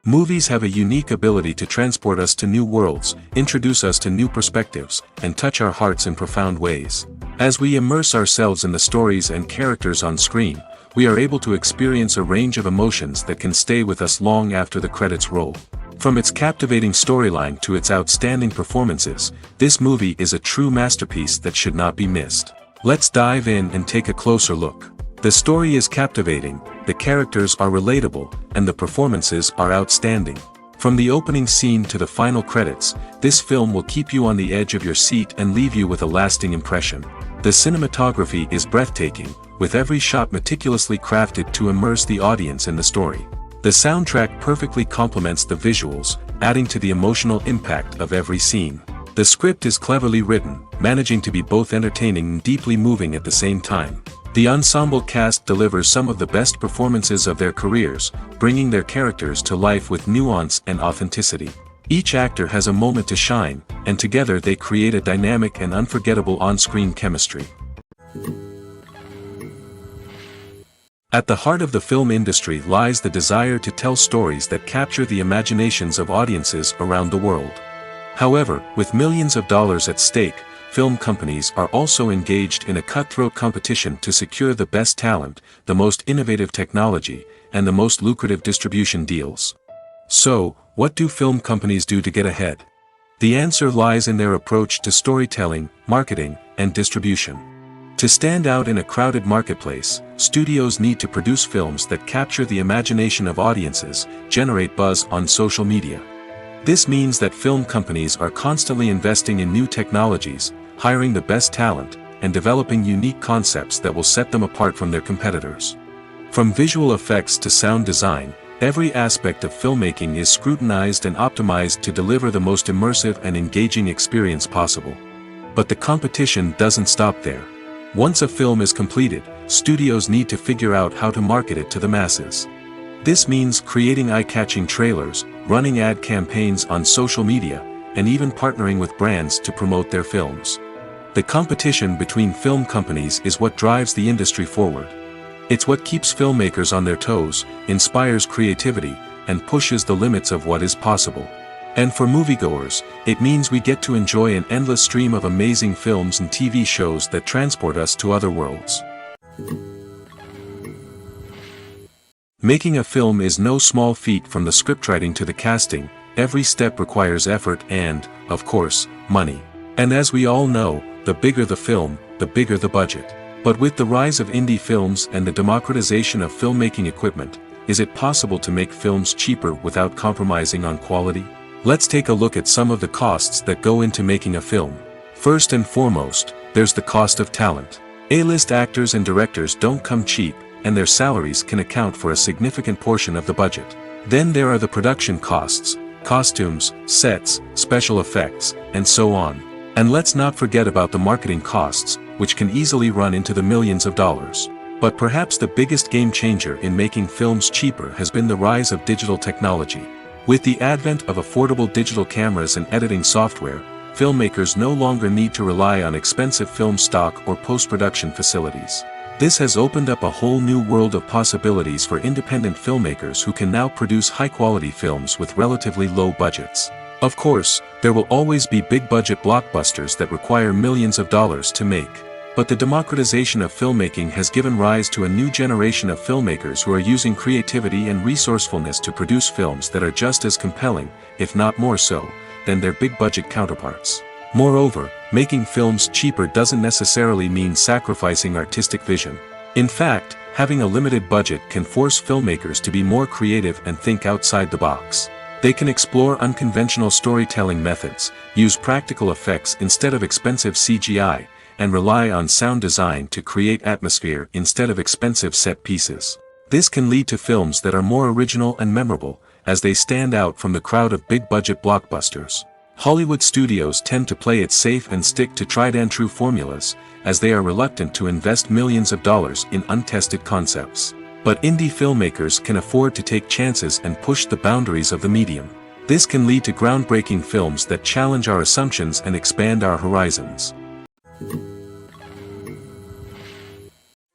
Movies have a unique ability to transport us to new worlds, introduce us to new perspectives, and touch our hearts in profound ways. As we immerse ourselves in the stories and characters on screen, we are able to experience a range of emotions that can stay with us long after the credits roll. From its captivating storyline to its outstanding performances, this movie is a true masterpiece that should not be missed. Let's dive in and take a closer look. The story is captivating, the characters are relatable, and the performances are outstanding. From the opening scene to the final credits, this film will keep you on the edge of your seat and leave you with a lasting impression. The cinematography is breathtaking, with every shot meticulously crafted to immerse the audience in the story. The soundtrack perfectly complements the visuals, adding to the emotional impact of every scene. The script is cleverly written, managing to be both entertaining and deeply moving at the same time. The ensemble cast delivers some of the best performances of their careers, bringing their characters to life with nuance and authenticity. Each actor has a moment to shine, and together they create a dynamic and unforgettable on-screen chemistry. At the heart of the film industry lies the desire to tell stories that capture the imaginations of audiences around the world. However, with millions of dollars at stake, film companies are also engaged in a cutthroat competition to secure the best talent, the most innovative technology, and the most lucrative distribution deals. So, what do film companies do to get ahead? The answer lies in their approach to storytelling, marketing, and distribution. To stand out in a crowded marketplace, studios need to produce films that capture the imagination of audiences, generate buzz on social media. This means that film companies are constantly investing in new technologies, hiring the best talent, and developing unique concepts that will set them apart from their competitors. From visual effects to sound design, every aspect of filmmaking is scrutinized and optimized to deliver the most immersive and engaging experience possible. But the competition doesn't stop there. Once a film is completed, studios need to figure out how to market it to the masses. This means creating eye-catching trailers, running ad campaigns on social media, and even partnering with brands to promote their films. The competition between film companies is what drives the industry forward. It's what keeps filmmakers on their toes, inspires creativity, and pushes the limits of what is possible. And for moviegoers, it means we get to enjoy an endless stream of amazing films and TV shows that transport us to other worlds. Making a film is no small feat. From the scriptwriting to the casting, every step requires effort and, of course, money. And as we all know, the bigger the film, the bigger the budget. But with the rise of indie films and the democratization of filmmaking equipment, is it possible to make films cheaper without compromising on quality? Let's take a look at some of the costs that go into making a film. First and foremost, there's the cost of talent. A-list actors and directors don't come cheap, and their salaries can account for a significant portion of the budget. Then there are the production costs, costumes, sets, special effects, and so on. And let's not forget about the marketing costs, which can easily run into the millions of dollars. But perhaps the biggest game changer in making films cheaper has been the rise of digital technology. With the advent of affordable digital cameras and editing software, filmmakers no longer need to rely on expensive film stock or post-production facilities. This has opened up a whole new world of possibilities for independent filmmakers who can now produce high-quality films with relatively low budgets. Of course, there will always be big-budget blockbusters that require millions of dollars to make. But the democratization of filmmaking has given rise to a new generation of filmmakers who are using creativity and resourcefulness to produce films that are just as compelling, if not more so, than their big-budget counterparts. Moreover, making films cheaper doesn't necessarily mean sacrificing artistic vision. In fact, having a limited budget can force filmmakers to be more creative and think outside the box. They can explore unconventional storytelling methods, use practical effects instead of expensive CGI, and rely on sound design to create atmosphere instead of expensive set pieces. This can lead to films that are more original and memorable, as they stand out from the crowd of big-budget blockbusters. Hollywood studios tend to play it safe and stick to tried-and-true formulas, as they are reluctant to invest millions of dollars in untested concepts. But indie filmmakers can afford to take chances and push the boundaries of the medium. This can lead to groundbreaking films that challenge our assumptions and expand our horizons.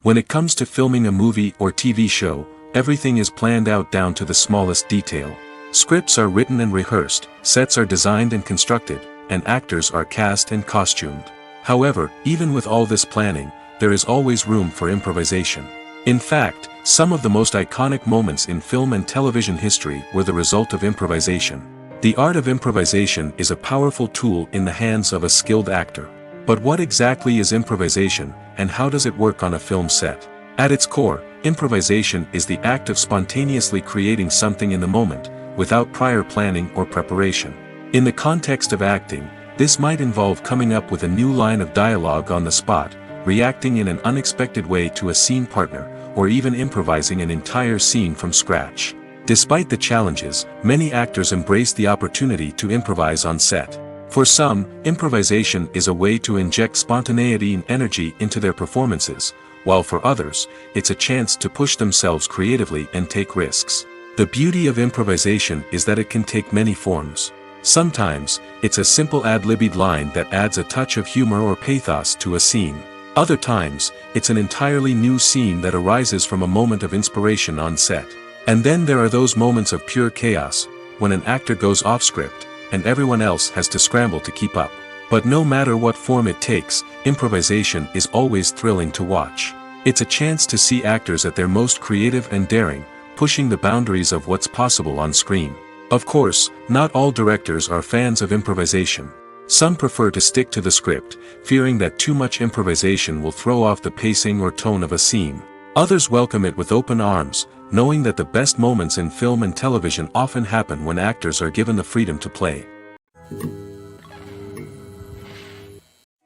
When it comes to filming a movie or TV show, everything is planned out down to the smallest detail. Scripts are written and rehearsed, sets are designed and constructed, and actors are cast and costumed. However, even with all this planning, there is always room for improvisation. In fact, some of the most iconic moments in film and television history were the result of improvisation. The art of improvisation is a powerful tool in the hands of a skilled actor. But what exactly is improvisation, and how does it work on a film set? At its core, improvisation is the act of spontaneously creating something in the moment, without prior planning or preparation. In the context of acting, this might involve coming up with a new line of dialogue on the spot, reacting in an unexpected way to a scene partner, or even improvising an entire scene from scratch. Despite the challenges, many actors embrace the opportunity to improvise on set. For some, improvisation is a way to inject spontaneity and energy into their performances, while for others, it's a chance to push themselves creatively and take risks. The beauty of improvisation is that it can take many forms. Sometimes, it's a simple ad-libbed line that adds a touch of humor or pathos to a scene. Other times, it's an entirely new scene that arises from a moment of inspiration on set. And then there are those moments of pure chaos, when an actor goes off script, and everyone else has to scramble to keep up. But no matter what form it takes, improvisation is always thrilling to watch. It's a chance to see actors at their most creative and daring, pushing the boundaries of what's possible on screen. Of course, not all directors are fans of improvisation. Some prefer to stick to the script, fearing that too much improvisation will throw off the pacing or tone of a scene. Others welcome it with open arms, knowing that the best moments in film and television often happen when actors are given the freedom to play.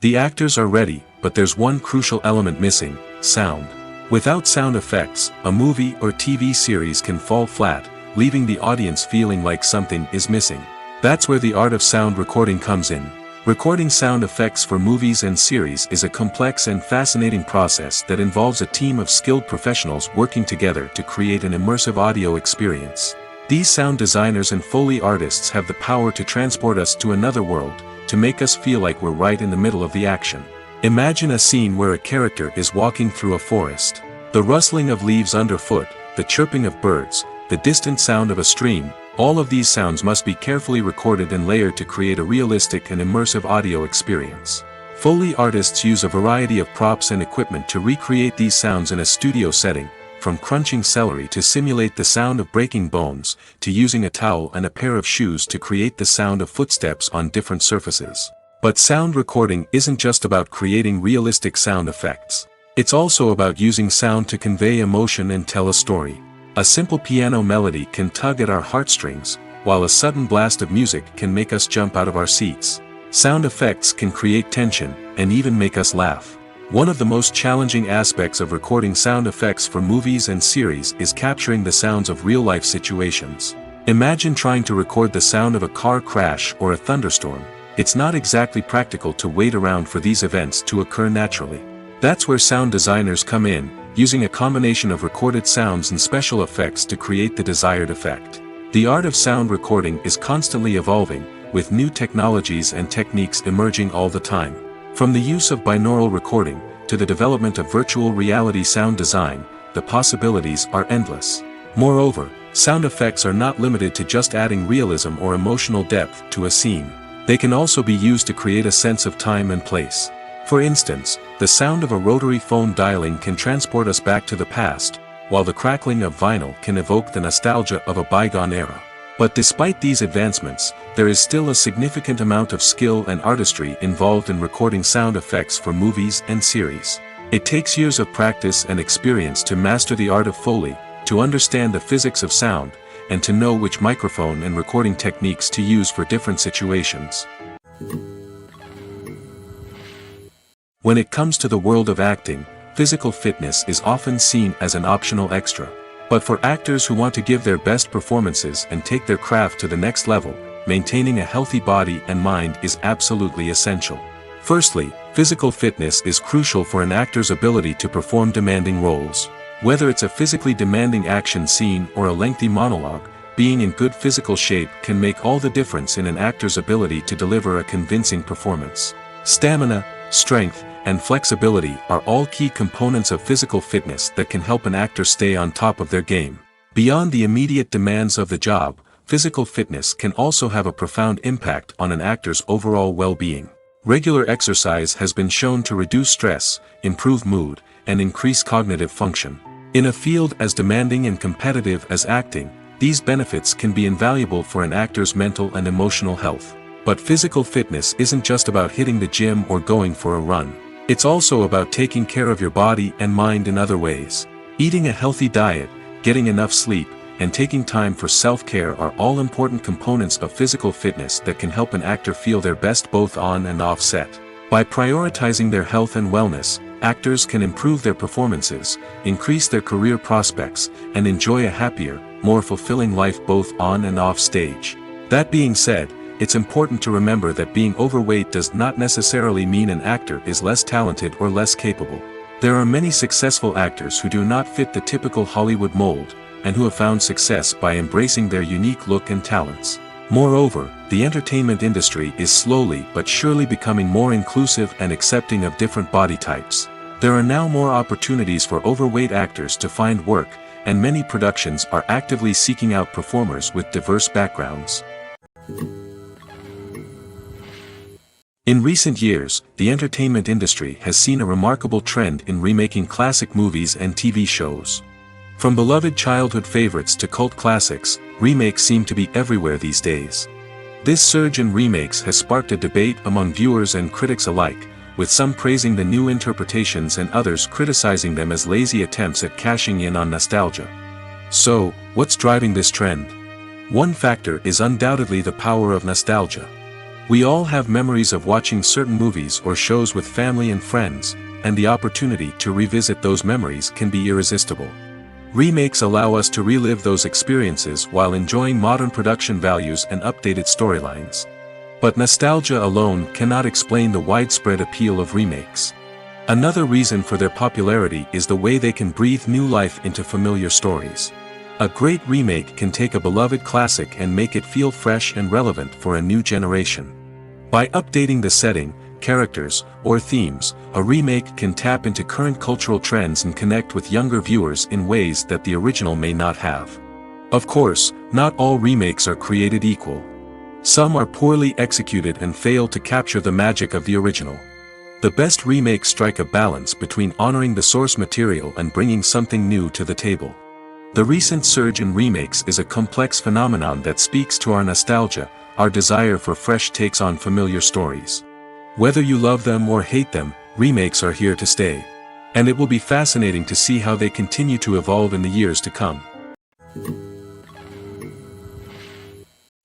The actors are ready, but there's one crucial element missing: sound. Without sound effects, a movie or TV series can fall flat, leaving the audience feeling like something is missing. That's where the art of sound recording comes in. Recording sound effects for movies and series is a complex and fascinating process that involves a team of skilled professionals working together to create an immersive audio experience. These sound designers and Foley artists have the power to transport us to another world, to make us feel like we're right in the middle of the action. Imagine a scene where a character is walking through a forest. The rustling of leaves underfoot, the chirping of birds, the distant sound of a stream, all of these sounds must be carefully recorded and layered to create a realistic and immersive audio experience. Foley artists use a variety of props and equipment to recreate these sounds in a studio setting, from crunching celery to simulate the sound of breaking bones, to using a towel and a pair of shoes to create the sound of footsteps on different surfaces. But sound recording isn't just about creating realistic sound effects. It's also about using sound to convey emotion and tell a story. A simple piano melody can tug at our heartstrings, while a sudden blast of music can make us jump out of our seats. Sound effects can create tension, and even make us laugh. One of the most challenging aspects of recording sound effects for movies and series is capturing the sounds of real-life situations. Imagine trying to record the sound of a car crash or a thunderstorm. It's not exactly practical to wait around for these events to occur naturally. That's where sound designers come in, using a combination of recorded sounds and special effects to create the desired effect. The art of sound recording is constantly evolving, with new technologies and techniques emerging all the time. From the use of binaural recording, to the development of virtual reality sound design, the possibilities are endless. Moreover, sound effects are not limited to just adding realism or emotional depth to a scene. They can also be used to create a sense of time and place. For instance, the sound of a rotary phone dialing can transport us back to the past, while the crackling of vinyl can evoke the nostalgia of a bygone era. But despite these advancements, there is still a significant amount of skill and artistry involved in recording sound effects for movies and series. It takes years of practice and experience to master the art of Foley, to understand the physics of sound, and to know which microphone and recording techniques to use for different situations. When it comes to the world of acting, physical fitness is often seen as an optional extra. But for actors who want to give their best performances and take their craft to the next level, maintaining a healthy body and mind is absolutely essential. Firstly, physical fitness is crucial for an actor's ability to perform demanding roles. Whether it's a physically demanding action scene or a lengthy monologue, being in good physical shape can make all the difference in an actor's ability to deliver a convincing performance. Stamina, strength, and flexibility are all key components of physical fitness that can help an actor stay on top of their game. Beyond the immediate demands of the job, physical fitness can also have a profound impact on an actor's overall well-being. Regular exercise has been shown to reduce stress, improve mood, and increase cognitive function. In a field as demanding and competitive as acting, these benefits can be invaluable for an actor's mental and emotional health. But physical fitness isn't just about hitting the gym or going for a run. It's also about taking care of your body and mind in other ways. Eating a healthy diet, getting enough sleep, and taking time for self-care are all important components of physical fitness that can help an actor feel their best both on and off set. By prioritizing their health and wellness, actors can improve their performances, increase their career prospects, and enjoy a happier, more fulfilling life both on and off stage. That being said, it's important to remember that being overweight does not necessarily mean an actor is less talented or less capable. There are many successful actors who do not fit the typical Hollywood mold, and who have found success by embracing their unique look and talents. Moreover, the entertainment industry is slowly but surely becoming more inclusive and accepting of different body types. There are now more opportunities for overweight actors to find work, and many productions are actively seeking out performers with diverse backgrounds. In recent years, the entertainment industry has seen a remarkable trend in remaking classic movies and TV shows. From beloved childhood favorites to cult classics, remakes seem to be everywhere these days. This surge in remakes has sparked a debate among viewers and critics alike, with some praising the new interpretations and others criticizing them as lazy attempts at cashing in on nostalgia. So, what's driving this trend? One factor is undoubtedly the power of nostalgia. We all have memories of watching certain movies or shows with family and friends, and the opportunity to revisit those memories can be irresistible. Remakes allow us to relive those experiences while enjoying modern production values and updated storylines. But nostalgia alone cannot explain the widespread appeal of remakes. Another reason for their popularity is the way they can breathe new life into familiar stories. A great remake can take a beloved classic and make it feel fresh and relevant for a new generation. By updating the setting, characters, or themes, a remake can tap into current cultural trends and connect with younger viewers in ways that the original may not have. Of course, not all remakes are created equal. Some are poorly executed and fail to capture the magic of the original. The best remakes strike a balance between honoring the source material and bringing something new to the table. The recent surge in remakes is a complex phenomenon that speaks to our nostalgia, our desire for fresh takes on familiar stories. Whether you love them or hate them, remakes are here to stay. And it will be fascinating to see how they continue to evolve in the years to come.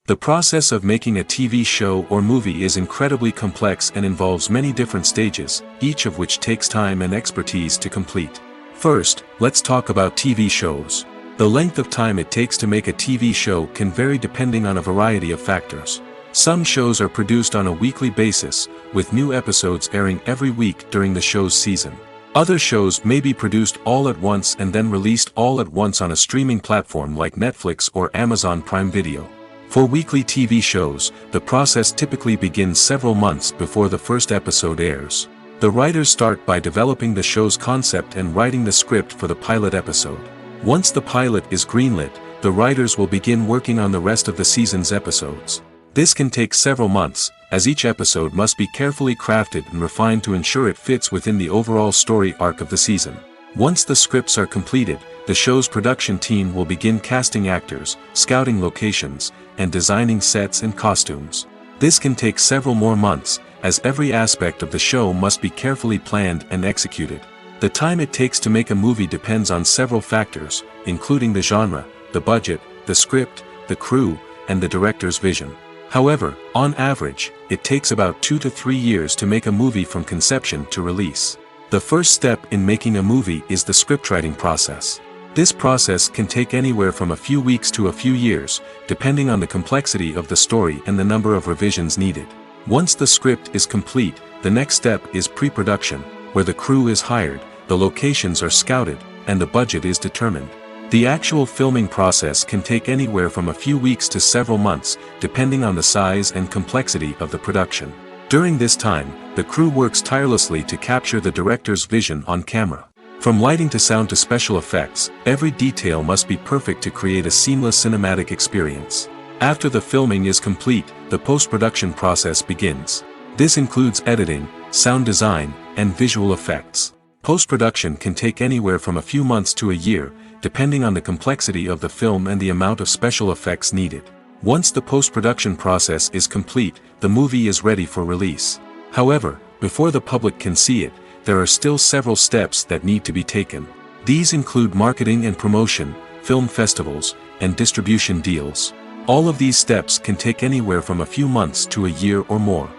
The process of making a TV show or movie is incredibly complex and involves many different stages, each of which takes time and expertise to complete. First, let's talk about TV shows. The length of time it takes to make a TV show can vary depending on a variety of factors. Some shows are produced on a weekly basis, with new episodes airing every week during the show's season. Other shows may be produced all at once and then released all at once on a streaming platform like Netflix or Amazon Prime Video. For weekly TV shows, the process typically begins several months before the first episode airs. The writers start by developing the show's concept and writing the script for the pilot episode. Once the pilot is greenlit, the writers will begin working on the rest of the season's episodes. This can take several months, as each episode must be carefully crafted and refined to ensure it fits within the overall story arc of the season. Once the scripts are completed, the show's production team will begin casting actors, scouting locations, and designing sets and costumes. This can take several more months, as every aspect of the show must be carefully planned and executed. The time it takes to make a movie depends on several factors, including the genre, the budget, the script, the crew, and the director's vision. However, on average, it takes about 2 to 3 years to make a movie from conception to release. The first step in making a movie is the scriptwriting process. This process can take anywhere from a few weeks to a few years, depending on the complexity of the story and the number of revisions needed. Once the script is complete, the next step is pre-production, where the crew is hired, the locations are scouted, and the budget is determined. The actual filming process can take anywhere from a few weeks to several months, depending on the size and complexity of the production. During this time, the crew works tirelessly to capture the director's vision on camera. From lighting to sound to special effects, every detail must be perfect to create a seamless cinematic experience. After the filming is complete, the post-production process begins. This includes editing, sound design, and visual effects. Post-production can take anywhere from a few months to a year, depending on the complexity of the film and the amount of special effects needed. Once the post-production process is complete, the movie is ready for release. However, before the public can see it, there are still several steps that need to be taken. These include marketing and promotion, film festivals, and distribution deals. All of these steps can take anywhere from a few months to a year or more.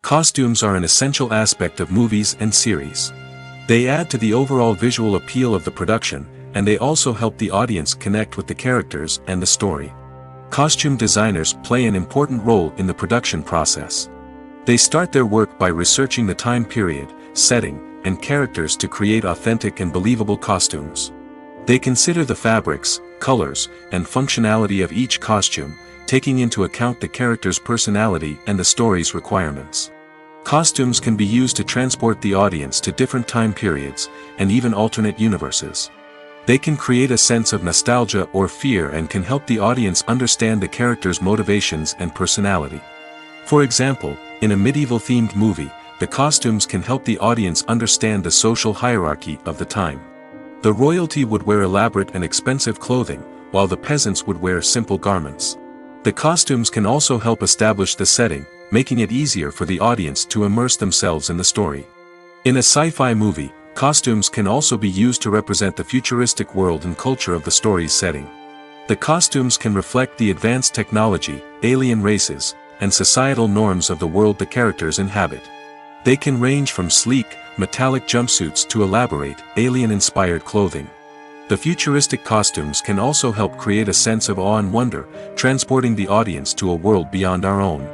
Costumes are an essential aspect of movies and series. They add to the overall visual appeal of the production, and they also help the audience connect with the characters and the story. Costume designers play an important role in the production process. They start their work by researching the time period, setting, and characters to create authentic and believable costumes. They consider the fabrics, colors, and functionality of each costume, taking into account the character's personality and the story's requirements. Costumes can be used to transport the audience to different time periods, and even alternate universes. They can create a sense of nostalgia or fear and can help the audience understand the character's motivations and personality. For example, in a medieval-themed movie, the costumes can help the audience understand the social hierarchy of the time. The royalty would wear elaborate and expensive clothing, while the peasants would wear simple garments. The costumes can also help establish the setting, making it easier for the audience to immerse themselves in the story. In a sci-fi movie, costumes can also be used to represent the futuristic world and culture of the story's setting. The costumes can reflect the advanced technology, alien races, and societal norms of the world the characters inhabit. They can range from sleek, metallic jumpsuits to elaborate, alien-inspired clothing. The futuristic costumes can also help create a sense of awe and wonder, transporting the audience to a world beyond our own.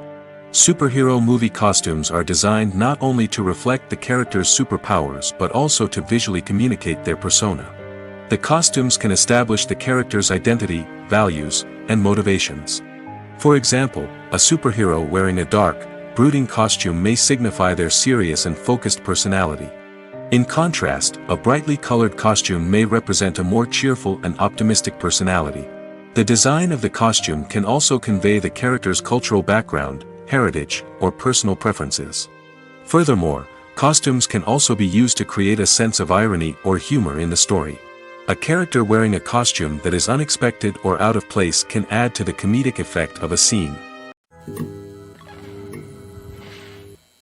Superhero movie costumes are designed not only to reflect the character's superpowers but also to visually communicate their persona. The costumes can establish the character's identity, values, and motivations. For example, a superhero wearing a dark, brooding costume may signify their serious and focused personality. In contrast, a brightly colored costume may represent a more cheerful and optimistic personality. The design of the costume can also convey the character's cultural background, heritage, or personal preferences. Furthermore, costumes can also be used to create a sense of irony or humor in the story. A character wearing a costume that is unexpected or out of place can add to the comedic effect of a scene.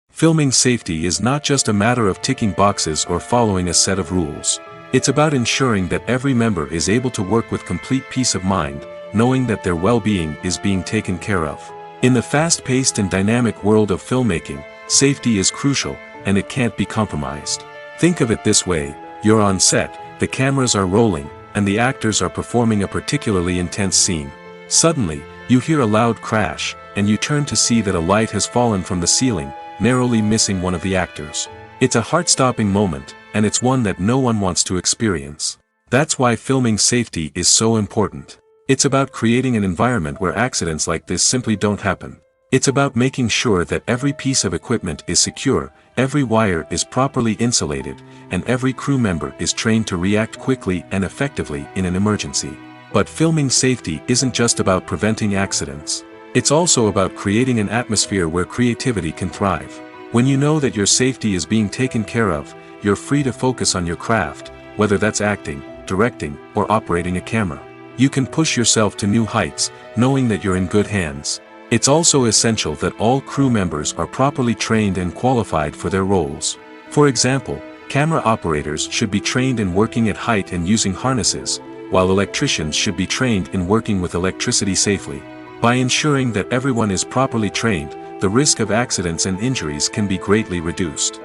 Filming safety is not just a matter of ticking boxes or following a set of rules. It's about ensuring that every member is able to work with complete peace of mind, knowing that their well-being is being taken care of. In the fast-paced and dynamic world of filmmaking, safety is crucial, and it can't be compromised. Think of it this way: you're on set, the cameras are rolling, and the actors are performing a particularly intense scene. Suddenly, you hear a loud crash, and you turn to see that a light has fallen from the ceiling, narrowly missing one of the actors. It's a heart-stopping moment, and it's one that no one wants to experience. That's why filming safety is so important. It's about creating an environment where accidents like this simply don't happen. It's about making sure that every piece of equipment is secure, every wire is properly insulated, and every crew member is trained to react quickly and effectively in an emergency. But filming safety isn't just about preventing accidents. It's also about creating an atmosphere where creativity can thrive. When you know that your safety is being taken care of, you're free to focus on your craft, whether that's acting, directing, or operating a camera. You can push yourself to new heights, knowing that you're in good hands. It's also essential that all crew members are properly trained and qualified for their roles. For example, camera operators should be trained in working at height and using harnesses, while electricians should be trained in working with electricity safely. By ensuring that everyone is properly trained, the risk of accidents and injuries can be greatly reduced.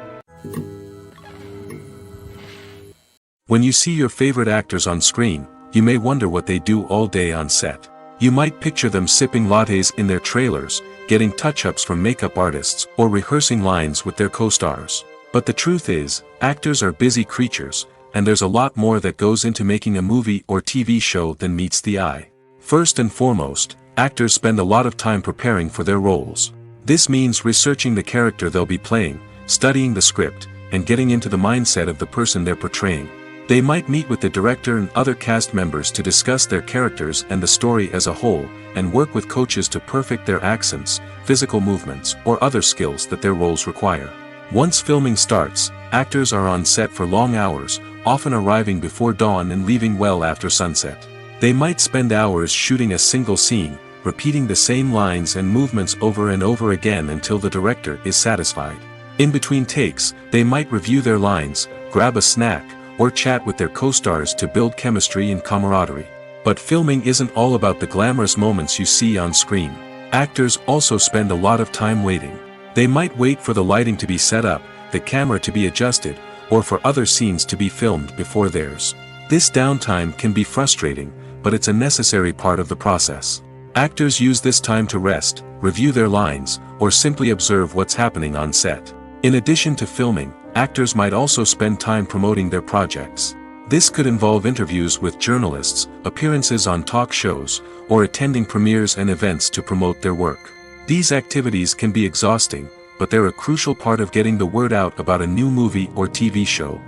When you see your favorite actors on screen, you may wonder what they do all day on set. You might picture them sipping lattes in their trailers, getting touch-ups from makeup artists, or rehearsing lines with their co-stars. But the truth is, actors are busy creatures, and there's a lot more that goes into making a movie or TV show than meets the eye. First and foremost, actors spend a lot of time preparing for their roles. This means researching the character they'll be playing, studying the script, and getting into the mindset of the person they're portraying. They might meet with the director and other cast members to discuss their characters and the story as a whole, and work with coaches to perfect their accents, physical movements, or other skills that their roles require. Once filming starts, actors are on set for long hours, often arriving before dawn and leaving well after sunset. They might spend hours shooting a single scene, repeating the same lines and movements over and over again until the director is satisfied. In between takes, they might review their lines, grab a snack, or chat with their co-stars to build chemistry and camaraderie. But filming isn't all about the glamorous moments you see on screen. Actors also spend a lot of time waiting. They might wait for the lighting to be set up, the camera to be adjusted, or for other scenes to be filmed before theirs. This downtime can be frustrating, but it's a necessary part of the process. Actors use this time to rest, review their lines, or simply observe what's happening on set. In addition to filming, actors might also spend time promoting their projects. This could involve interviews with journalists, appearances on talk shows, or attending premieres and events to promote their work. These activities can be exhausting, but they're a crucial part of getting the word out about a new movie or TV show.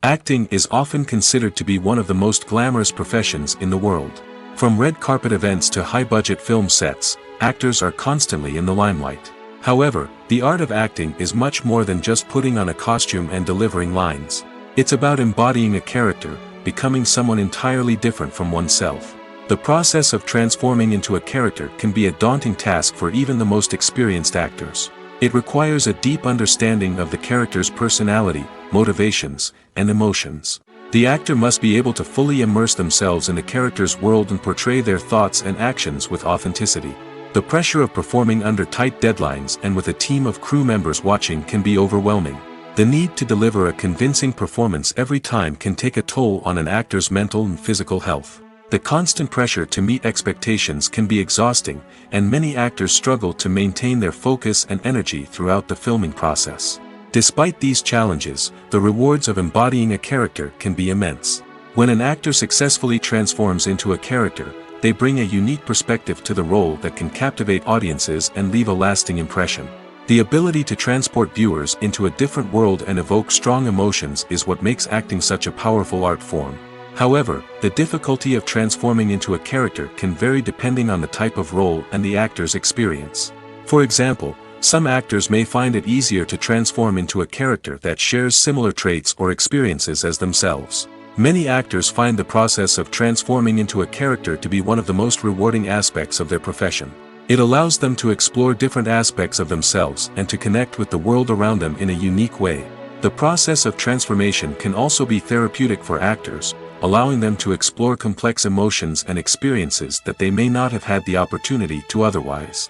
Acting is often considered to be one of the most glamorous professions in the world. From red carpet events to high-budget film sets, actors are constantly in the limelight. However, the art of acting is much more than just putting on a costume and delivering lines. It's about embodying a character, becoming someone entirely different from oneself. The process of transforming into a character can be a daunting task for even the most experienced actors. It requires a deep understanding of the character's personality, motivations, and emotions. The actor must be able to fully immerse themselves in the character's world and portray their thoughts and actions with authenticity. The pressure of performing under tight deadlines and with a team of crew members watching can be overwhelming. The need to deliver a convincing performance every time can take a toll on an actor's mental and physical health. The constant pressure to meet expectations can be exhausting, and many actors struggle to maintain their focus and energy throughout the filming process. Despite these challenges, the rewards of embodying a character can be immense. When an actor successfully transforms into a character, they bring a unique perspective to the role that can captivate audiences and leave a lasting impression. The ability to transport viewers into a different world and evoke strong emotions is what makes acting such a powerful art form. However, the difficulty of transforming into a character can vary depending on the type of role and the actor's experience. For example, some actors may find it easier to transform into a character that shares similar traits or experiences as themselves. Many actors find the process of transforming into a character to be one of the most rewarding aspects of their profession. It allows them to explore different aspects of themselves and to connect with the world around them in a unique way. The process of transformation can also be therapeutic for actors, allowing them to explore complex emotions and experiences that they may not have had the opportunity to otherwise.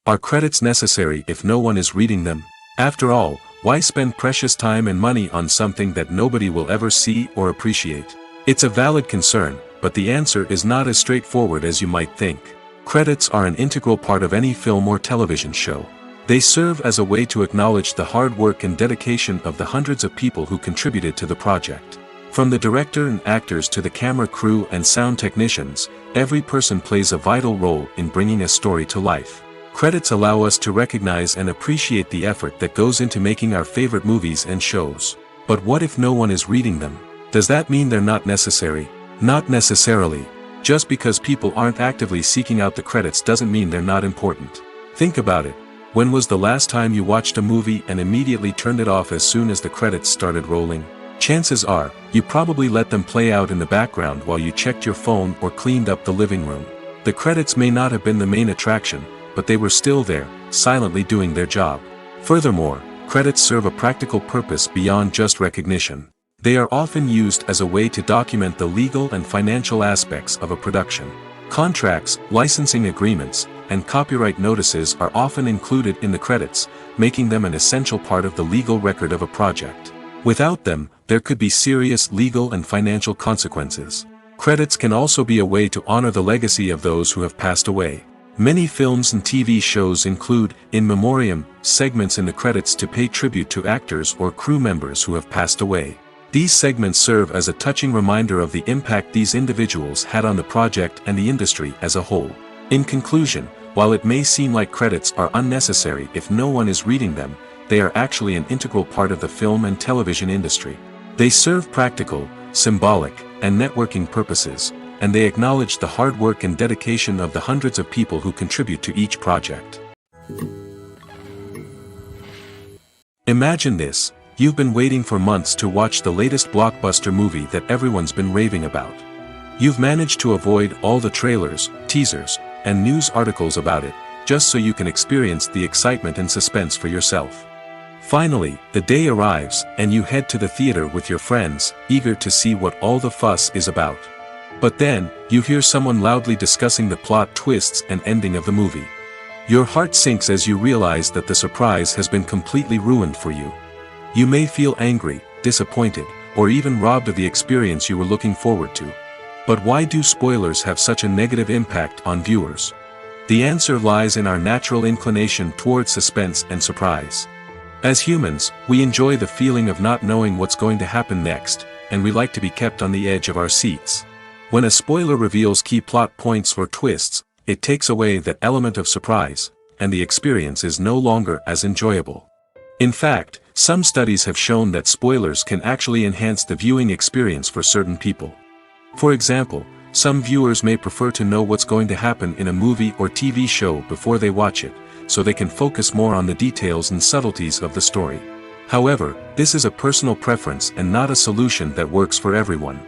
Are credits necessary if no one is reading them? After all, why spend precious time and money on something that nobody will ever see or appreciate? It's a valid concern, but the answer is not as straightforward as you might think. Credits are an integral part of any film or television show. They serve as a way to acknowledge the hard work and dedication of the hundreds of people who contributed to the project. From the director and actors to the camera crew and sound technicians, every person plays a vital role in bringing a story to life. Credits allow us to recognize and appreciate the effort that goes into making our favorite movies and shows. But what if no one is reading them? Does that mean they're not necessary? Not necessarily. Just because people aren't actively seeking out the credits doesn't mean they're not important. Think about it. When was the last time you watched a movie and immediately turned it off as soon as the credits started rolling? Chances are, you probably let them play out in the background while you checked your phone or cleaned up the living room. The credits may not have been the main attraction, but they were still there, silently doing their job. Furthermore, credits serve a practical purpose beyond just recognition. They are often used as a way to document the legal and financial aspects of a production. Contracts, licensing agreements, and copyright notices are often included in the credits, making them an essential part of the legal record of a project. Without them, there could be serious legal and financial consequences. Credits can also be a way to honor the legacy of those who have passed away. Many films and TV shows include, in memoriam, segments in the credits to pay tribute to actors or crew members who have passed away. These segments serve as a touching reminder of the impact these individuals had on the project and the industry as a whole. In conclusion, While it may seem like credits are unnecessary if no one is reading them, they are actually an integral part of the film and television industry. They serve practical, symbolic, and networking purposes, and they acknowledge the hard work and dedication of the hundreds of people who contribute to each project. Imagine this: you've been waiting for months to watch the latest blockbuster movie that everyone's been raving about. You've managed to avoid all the trailers, teasers, and news articles about it, just so you can experience the excitement and suspense for yourself. Finally, the day arrives, and you head to the theater with your friends, eager to see what all the fuss is about. But then, you hear someone loudly discussing the plot twists and ending of the movie. Your heart sinks as you realize that the surprise has been completely ruined for you. You may feel angry, disappointed, or even robbed of the experience you were looking forward to. But why do spoilers have such a negative impact on viewers? The answer lies in our natural inclination toward suspense and surprise. As humans, we enjoy the feeling of not knowing what's going to happen next, and we like to be kept on the edge of our seats. When a spoiler reveals key plot points or twists, it takes away that element of surprise, and the experience is no longer as enjoyable. In fact, some studies have shown that spoilers can actually enhance the viewing experience for certain people. For example, some viewers may prefer to know what's going to happen in a movie or TV show before they watch it, so they can focus more on the details and subtleties of the story. However, this is a personal preference and not a solution that works for everyone.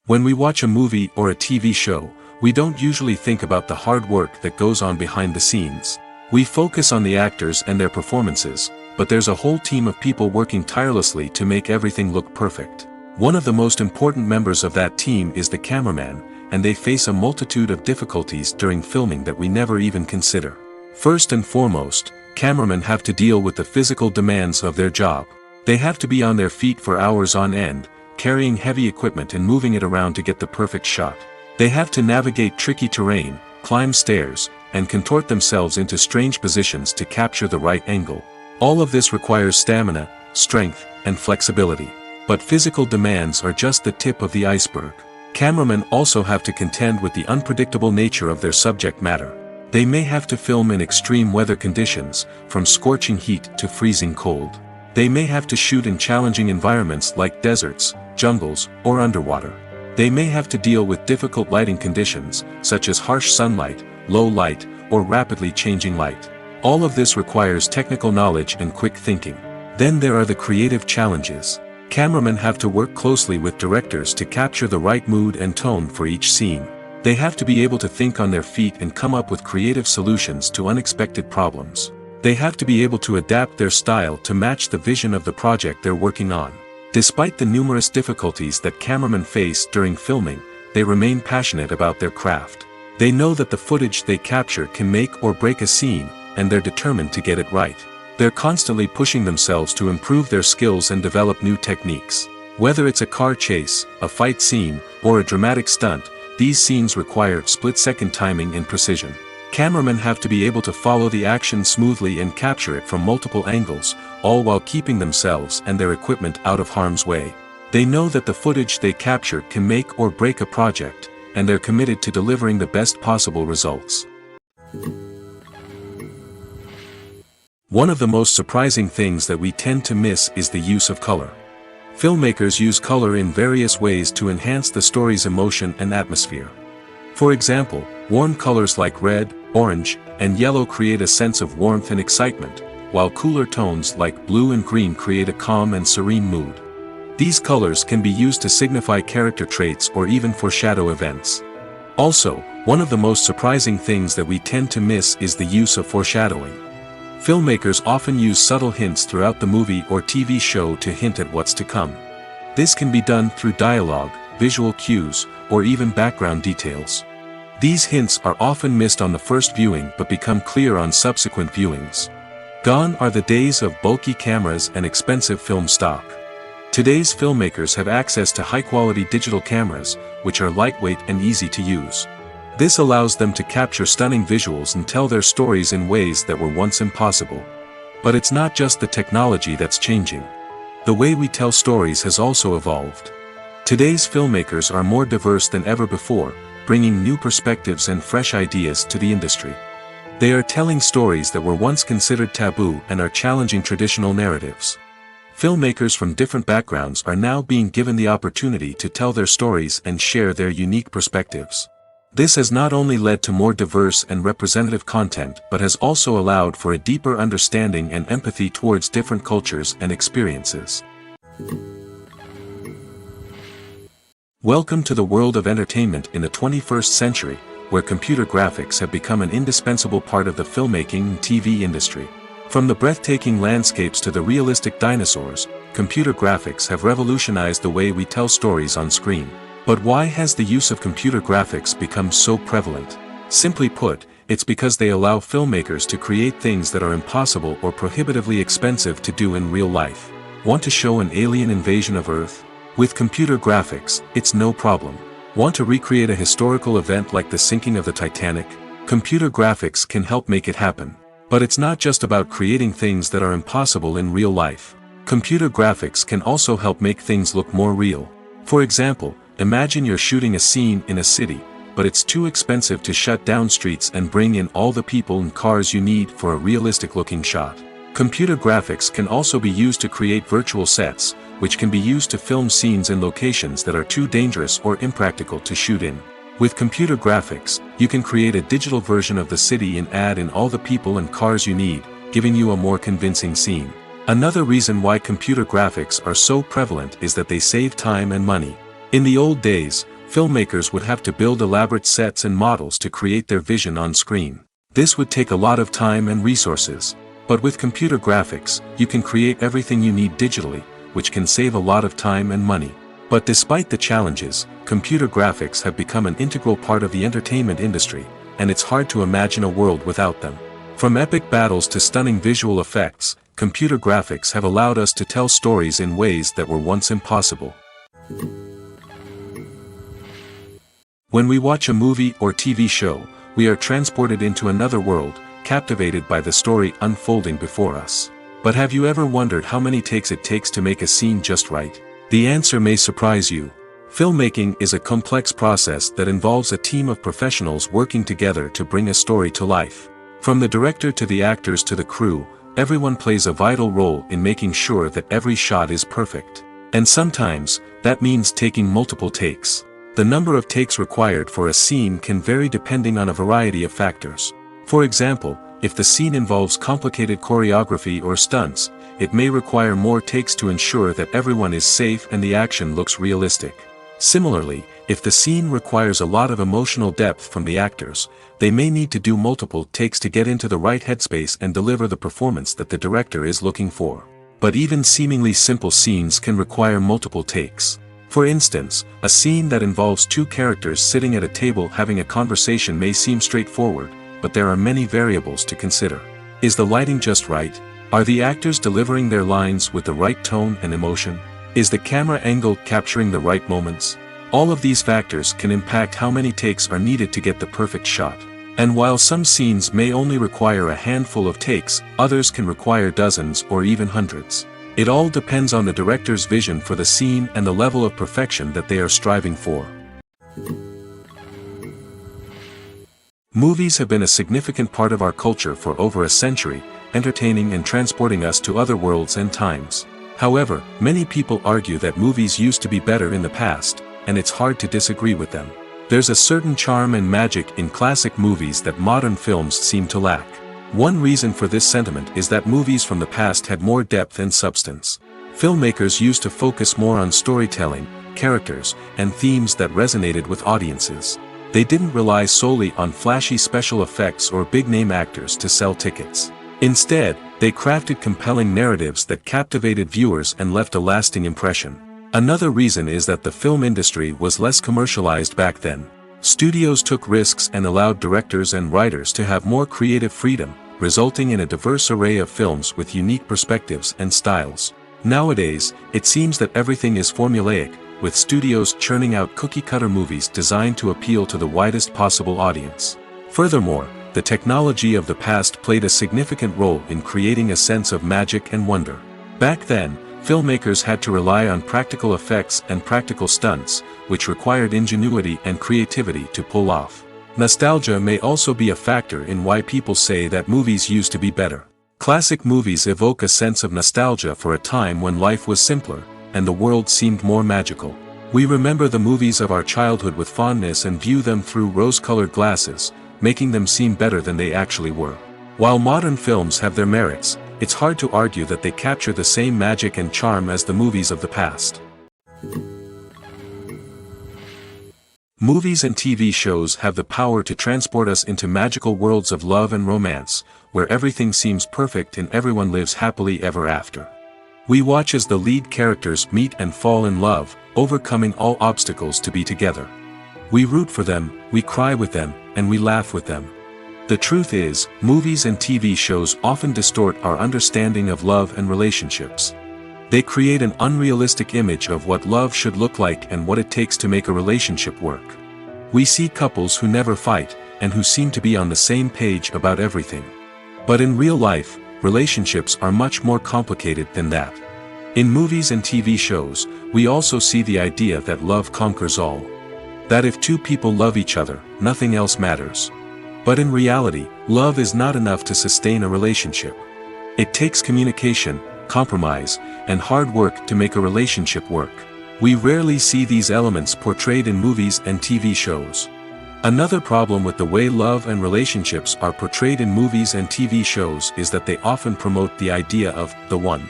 When we watch a movie or a TV show, we don't usually think about the hard work that goes on behind the scenes. We focus on the actors and their performances, but there's a whole team of people working tirelessly to make everything look perfect. One of the most important members of that team is the cameraman, and they face a multitude of difficulties during filming that we never even consider. First and foremost, cameramen have to deal with the physical demands of their job. They have to be on their feet for hours on end, carrying heavy equipment and moving it around to get the perfect shot. They have to navigate tricky terrain, climb stairs, and contort themselves into strange positions to capture the right angle. All of this requires stamina, strength, and flexibility. But physical demands are just the tip of the iceberg. Cameramen also have to contend with the unpredictable nature of their subject matter. They may have to film in extreme weather conditions, from scorching heat to freezing cold. They may have to shoot in challenging environments like deserts, jungles, or underwater. They may have to deal with difficult lighting conditions, such as harsh sunlight, low light, or rapidly changing light. All of this requires technical knowledge and quick thinking. Then there are the creative challenges. Cameramen have to work closely with directors to capture the right mood and tone for each scene. They have to be able to think on their feet and come up with creative solutions to unexpected problems. They have to be able to adapt their style to match the vision of the project they're working on. Despite the numerous difficulties that cameramen face during filming, they remain passionate about their craft. They know that the footage they capture can make or break a scene, and they're determined to get it right. They're constantly pushing themselves to improve their skills and develop new techniques. Whether it's a car chase, a fight scene, or a dramatic stunt, these scenes require split-second timing and precision. Cameramen have to be able to follow the action smoothly and capture it from multiple angles, all while keeping themselves and their equipment out of harm's way. They know that the footage they capture can make or break a project, and they're committed to delivering the best possible results. One of the most surprising things that we tend to miss is the use of color. Filmmakers use color in various ways to enhance the story's emotion and atmosphere. For example, warm colors like red, orange, and yellow create a sense of warmth and excitement, while cooler tones like blue and green create a calm and serene mood. These colors can be used to signify character traits or even foreshadow events. Also, one of the most surprising things that we tend to miss is the use of foreshadowing. Filmmakers often use subtle hints throughout the movie or TV show to hint at what's to come. This can be done through dialogue, visual cues, or even background details. These hints are often missed on the first viewing but become clear on subsequent viewings. Gone are the days of bulky cameras and expensive film stock. Today's filmmakers have access to high-quality digital cameras, which are lightweight and easy to use. This allows them to capture stunning visuals and tell their stories in ways that were once impossible. But it's not just the technology that's changing. The way we tell stories has also evolved. Today's filmmakers are more diverse than ever before, bringing new perspectives and fresh ideas to the industry. They are telling stories that were once considered taboo and are challenging traditional narratives. Filmmakers from different backgrounds are now being given the opportunity to tell their stories and share their unique perspectives. This has not only led to more diverse and representative content but has also allowed for a deeper understanding and empathy towards different cultures and experiences. Welcome to the world of entertainment in the 21st century, where computer graphics have become an indispensable part of the filmmaking and TV industry. From the breathtaking landscapes to the realistic dinosaurs, computer graphics have revolutionized the way we tell stories on screen. But why has the use of computer graphics become so prevalent? Simply put, it's because they allow filmmakers to create things that are impossible or prohibitively expensive to do in real life. Want to show an alien invasion of Earth? With computer graphics, it's no problem. Want to recreate a historical event like the sinking of the Titanic? Computer graphics can help make it happen. But it's not just about creating things that are impossible in real life. Computer graphics can also help make things look more real. For example, imagine you're shooting a scene in a city, but it's too expensive to shut down streets and bring in all the people and cars you need for a realistic-looking shot. Computer graphics can also be used to create virtual sets, which can be used to film scenes in locations that are too dangerous or impractical to shoot in. With computer graphics, you can create a digital version of the city and add in all the people and cars you need, giving you a more convincing scene. Another reason why computer graphics are so prevalent is that they save time and money. In the old days, filmmakers would have to build elaborate sets and models to create their vision on screen. This would take a lot of time and resources. But with computer graphics, you can create everything you need digitally, which can save a lot of time and money. But despite the challenges, computer graphics have become an integral part of the entertainment industry, and it's hard to imagine a world without them. From epic battles to stunning visual effects, computer graphics have allowed us to tell stories in ways that were once impossible. When we watch a movie or TV show, we are transported into another world, captivated by the story unfolding before us. But have you ever wondered how many takes it takes to make a scene just right? The answer may surprise you. Filmmaking is a complex process that involves a team of professionals working together to bring a story to life. From the director to the actors to the crew, everyone plays a vital role in making sure that every shot is perfect. And sometimes, that means taking multiple takes. The number of takes required for a scene can vary depending on a variety of factors. For example, if the scene involves complicated choreography or stunts, it may require more takes to ensure that everyone is safe and the action looks realistic. Similarly, if the scene requires a lot of emotional depth from the actors, they may need to do multiple takes to get into the right headspace and deliver the performance that the director is looking for. But even seemingly simple scenes can require multiple takes. For instance, a scene that involves two characters sitting at a table having a conversation may seem straightforward, but there are many variables to consider. Is the lighting just right? Are the actors delivering their lines with the right tone and emotion? Is the camera angle capturing the right moments? All of these factors can impact how many takes are needed to get the perfect shot. And while some scenes may only require a handful of takes, others can require dozens or even hundreds. It all depends on the director's vision for the scene and the level of perfection that they are striving for. Movies have been a significant part of our culture for over a century, entertaining and transporting us to other worlds and times. However, many people argue that movies used to be better in the past, and it's hard to disagree with them. There's a certain charm and magic in classic movies that modern films seem to lack. One reason for this sentiment is that movies from the past had more depth and substance. Filmmakers used to focus more on storytelling, characters, and themes that resonated with audiences. They didn't rely solely on flashy special effects or big-name actors to sell tickets. Instead, they crafted compelling narratives that captivated viewers and left a lasting impression. Another reason is that the film industry was less commercialized back then. Studios took risks and allowed directors and writers to have more creative freedom, resulting in a diverse array of films with unique perspectives and styles. Nowadays, it seems that everything is formulaic, with studios churning out cookie-cutter movies designed to appeal to the widest possible audience. Furthermore, the technology of the past played a significant role in creating a sense of magic and wonder. Back then, filmmakers had to rely on practical effects and practical stunts, which required ingenuity and creativity to pull off. Nostalgia may also be a factor in why people say that movies used to be better. Classic movies evoke a sense of nostalgia for a time when life was simpler, and the world seemed more magical. We remember the movies of our childhood with fondness and view them through rose-colored glasses, making them seem better than they actually were. While modern films have their merits, it's hard to argue that they capture the same magic and charm as the movies of the past. Movies and TV shows have the power to transport us into magical worlds of love and romance, where everything seems perfect and everyone lives happily ever after. We watch as the lead characters meet and fall in love, overcoming all obstacles to be together. We root for them, we cry with them, and we laugh with them. The truth is, movies and TV shows often distort our understanding of love and relationships. They create an unrealistic image of what love should look like and what it takes to make a relationship work. We see couples who never fight, and who seem to be on the same page about everything. But in real life, relationships are much more complicated than that. In movies and TV shows, we also see the idea that love conquers all. That if two people love each other, nothing else matters. But in reality, love is not enough to sustain a relationship. It takes communication, compromise, and hard work to make a relationship work. We rarely see these elements portrayed in movies and TV shows. Another problem with the way love and relationships are portrayed in movies and TV shows is that they often promote the idea of the one.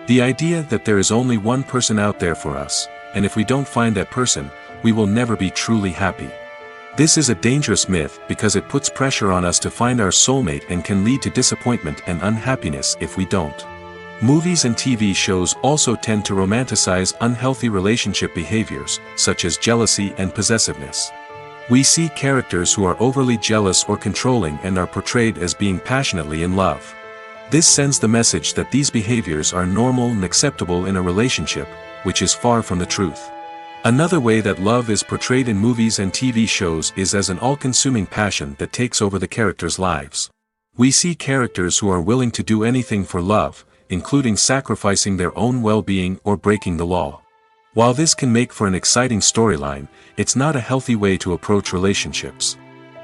The idea that there is only one person out there for us, and if we don't find that person, we will never be truly happy. This is a dangerous myth because it puts pressure on us to find our soulmate and can lead to disappointment and unhappiness if we don't. Movies and TV shows also tend to romanticize unhealthy relationship behaviors, such as jealousy and possessiveness. We see characters who are overly jealous or controlling and are portrayed as being passionately in love. This sends the message that these behaviors are normal and acceptable in a relationship, which is far from the truth. Another way that love is portrayed in movies and TV shows is as an all-consuming passion that takes over the characters' lives. We see characters who are willing to do anything for love, including sacrificing their own well-being or breaking the law. While this can make for an exciting storyline, it's not a healthy way to approach relationships.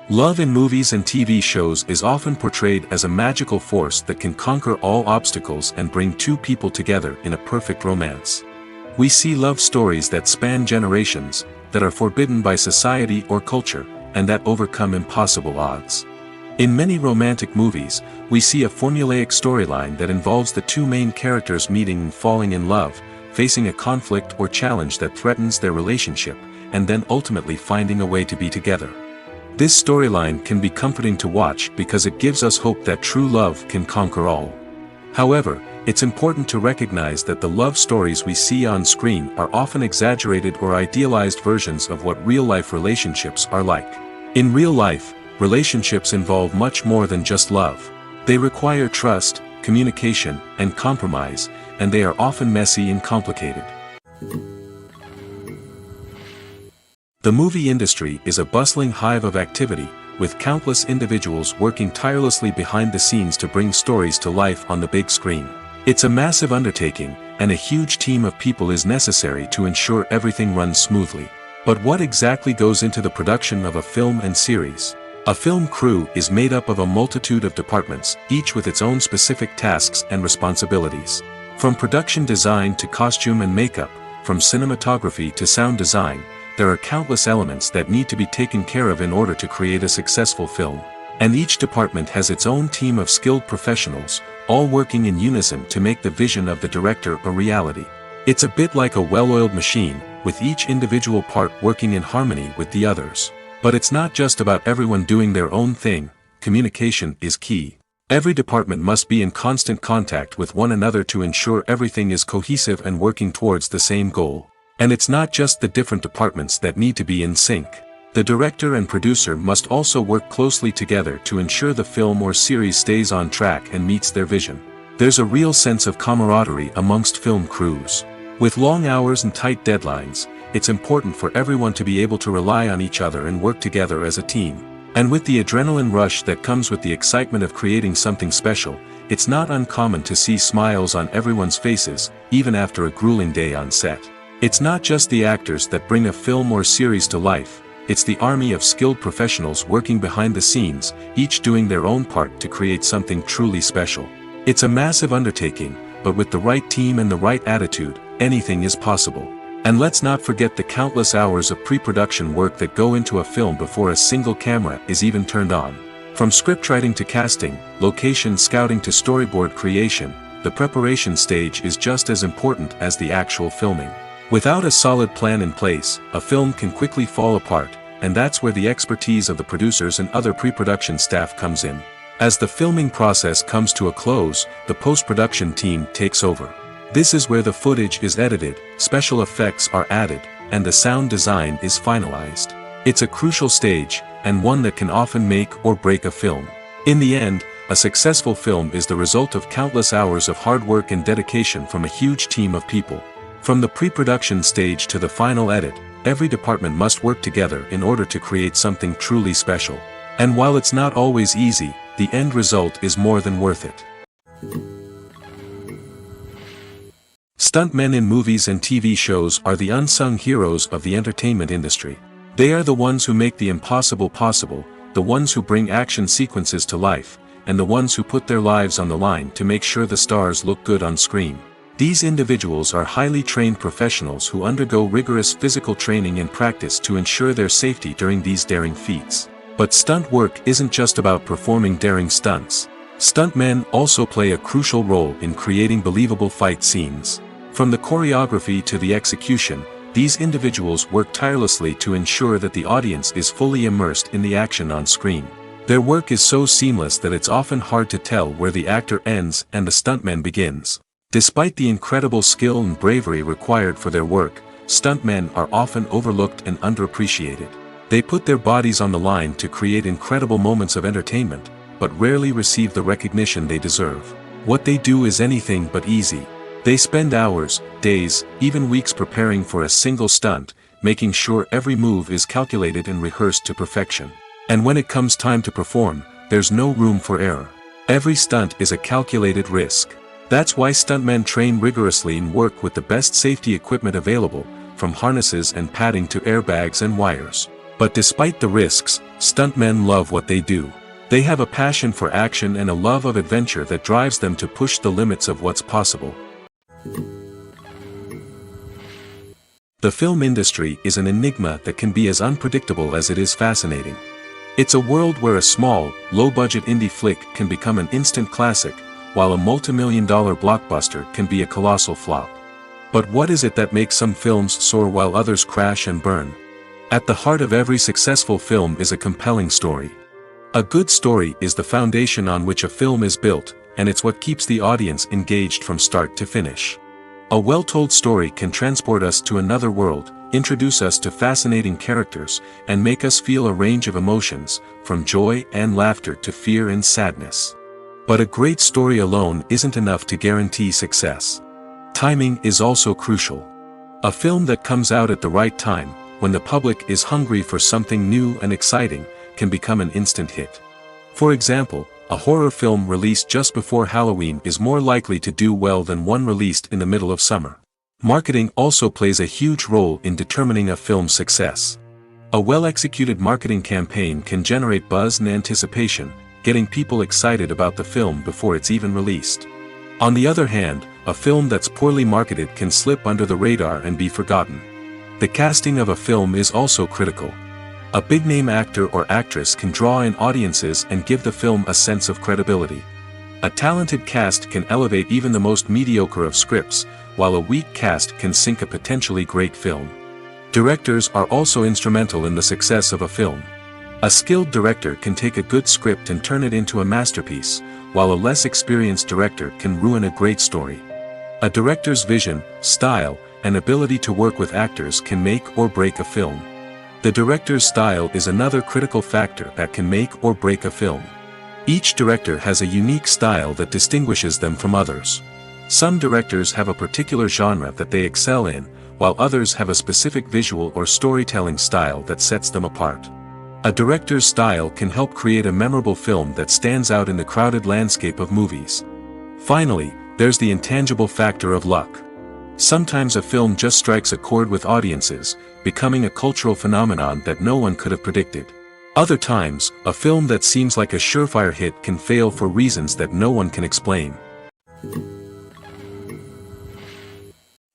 Love in movies and TV shows is often portrayed as a magical force that can conquer all obstacles and bring two people together in a perfect romance. We see love stories that span generations, that are forbidden by society or culture, and that overcome impossible odds. In many romantic movies, we see a formulaic storyline that involves the two main characters meeting and falling in love, facing a conflict or challenge that threatens their relationship, and then ultimately finding a way to be together. This storyline can be comforting to watch because it gives us hope that true love can conquer all. However, it's important to recognize that the love stories we see on screen are often exaggerated or idealized versions of what real-life relationships are like. In real life, relationships involve much more than just love. They require trust, communication, and compromise, and they are often messy and complicated. The movie industry is a bustling hive of activity, with countless individuals working tirelessly behind the scenes to bring stories to life on the big screen. It's a massive undertaking, and a huge team of people is necessary to ensure everything runs smoothly. But what exactly goes into the production of a film and series? A film crew is made up of a multitude of departments, each with its own specific tasks and responsibilities. From production design to costume and makeup, from cinematography to sound design, there are countless elements that need to be taken care of in order to create a successful film. And each department has its own team of skilled professionals, all working in unison to make the vision of the director a reality. It's a bit like a well-oiled machine, with each individual part working in harmony with the others. But it's not just about everyone doing their own thing. Communication is key. Every department must be in constant contact with one another to ensure everything is cohesive and working towards the same goal. And it's not just the different departments that need to be in sync. The director and producer must also work closely together to ensure the film or series stays on track and meets their vision. There's a real sense of camaraderie amongst film crews. With long hours and tight deadlines, it's important for everyone to be able to rely on each other and work together as a team. And with the adrenaline rush that comes with the excitement of creating something special, it's not uncommon to see smiles on everyone's faces, even after a grueling day on set. It's not just the actors that bring a film or series to life, it's the army of skilled professionals working behind the scenes, each doing their own part to create something truly special. It's a massive undertaking, but with the right team and the right attitude, anything is possible. And let's not forget the countless hours of pre-production work that go into a film before a single camera is even turned on. From scriptwriting to casting, location scouting to storyboard creation, the preparation stage is just as important as the actual filming. Without a solid plan in place, a film can quickly fall apart, and that's where the expertise of the producers and other pre-production staff comes in. As the filming process comes to a close, the post-production team takes over. This is where the footage is edited, special effects are added, and the sound design is finalized. It's a crucial stage, and one that can often make or break a film. In the end, a successful film is the result of countless hours of hard work and dedication from a huge team of people. From the pre-production stage to the final edit, every department must work together in order to create something truly special. And while it's not always easy, the end result is more than worth it. Stuntmen in movies and TV shows are the unsung heroes of the entertainment industry. They are the ones who make the impossible possible, the ones who bring action sequences to life, and the ones who put their lives on the line to make sure the stars look good on screen. These individuals are highly trained professionals who undergo rigorous physical training and practice to ensure their safety during these daring feats. But stunt work isn't just about performing daring stunts. Stuntmen also play a crucial role in creating believable fight scenes. From the choreography to the execution, these individuals work tirelessly to ensure that the audience is fully immersed in the action on screen. Their work is so seamless that it's often hard to tell where the actor ends and the stuntman begins. Despite the incredible skill and bravery required for their work, stuntmen are often overlooked and underappreciated. They put their bodies on the line to create incredible moments of entertainment, but rarely receive the recognition they deserve. What they do is anything but easy. They spend hours, days, even weeks preparing for a single stunt, making sure every move is calculated and rehearsed to perfection. And when it comes time to perform, there's no room for error. Every stunt is a calculated risk. That's why stuntmen train rigorously and work with the best safety equipment available, from harnesses and padding to airbags and wires. But despite the risks, stuntmen love what they do. They have a passion for action and a love of adventure that drives them to push the limits of what's possible. The film industry is an enigma that can be as unpredictable as it is fascinating. It's a world where a small, low-budget indie flick can become an instant classic, while a multi-million-dollar blockbuster can be a colossal flop. But what is it that makes some films soar while others crash and burn? At the heart of every successful film is a compelling story. A good story is the foundation on which a film is built, and it's what keeps the audience engaged from start to finish. A well-told story can transport us to another world, introduce us to fascinating characters, and make us feel a range of emotions, from joy and laughter to fear and sadness. But a great story alone isn't enough to guarantee success. Timing is also crucial. A film that comes out at the right time, when the public is hungry for something new and exciting, can become an instant hit. For example, a horror film released just before Halloween is more likely to do well than one released in the middle of summer. Marketing also plays a huge role in determining a film's success. A well-executed marketing campaign can generate buzz and anticipation, getting people excited about the film before it's even released. On the other hand, a film that's poorly marketed can slip under the radar and be forgotten. The casting of a film is also critical. A big-name actor or actress can draw in audiences and give the film a sense of credibility. A talented cast can elevate even the most mediocre of scripts, while a weak cast can sink a potentially great film. Directors are also instrumental in the success of a film. A skilled director can take a good script and turn it into a masterpiece, while a less experienced director can ruin a great story. A director's vision, style, and ability to work with actors can make or break a film. The director's style is another critical factor that can make or break a film. Each director has a unique style that distinguishes them from others. Some directors have a particular genre that they excel in, while others have a specific visual or storytelling style that sets them apart. A director's style can help create a memorable film that stands out in the crowded landscape of movies. Finally, there's the intangible factor of luck. Sometimes a film just strikes a chord with audiences, becoming a cultural phenomenon that no one could have predicted. Other times, a film that seems like a surefire hit can fail for reasons that no one can explain.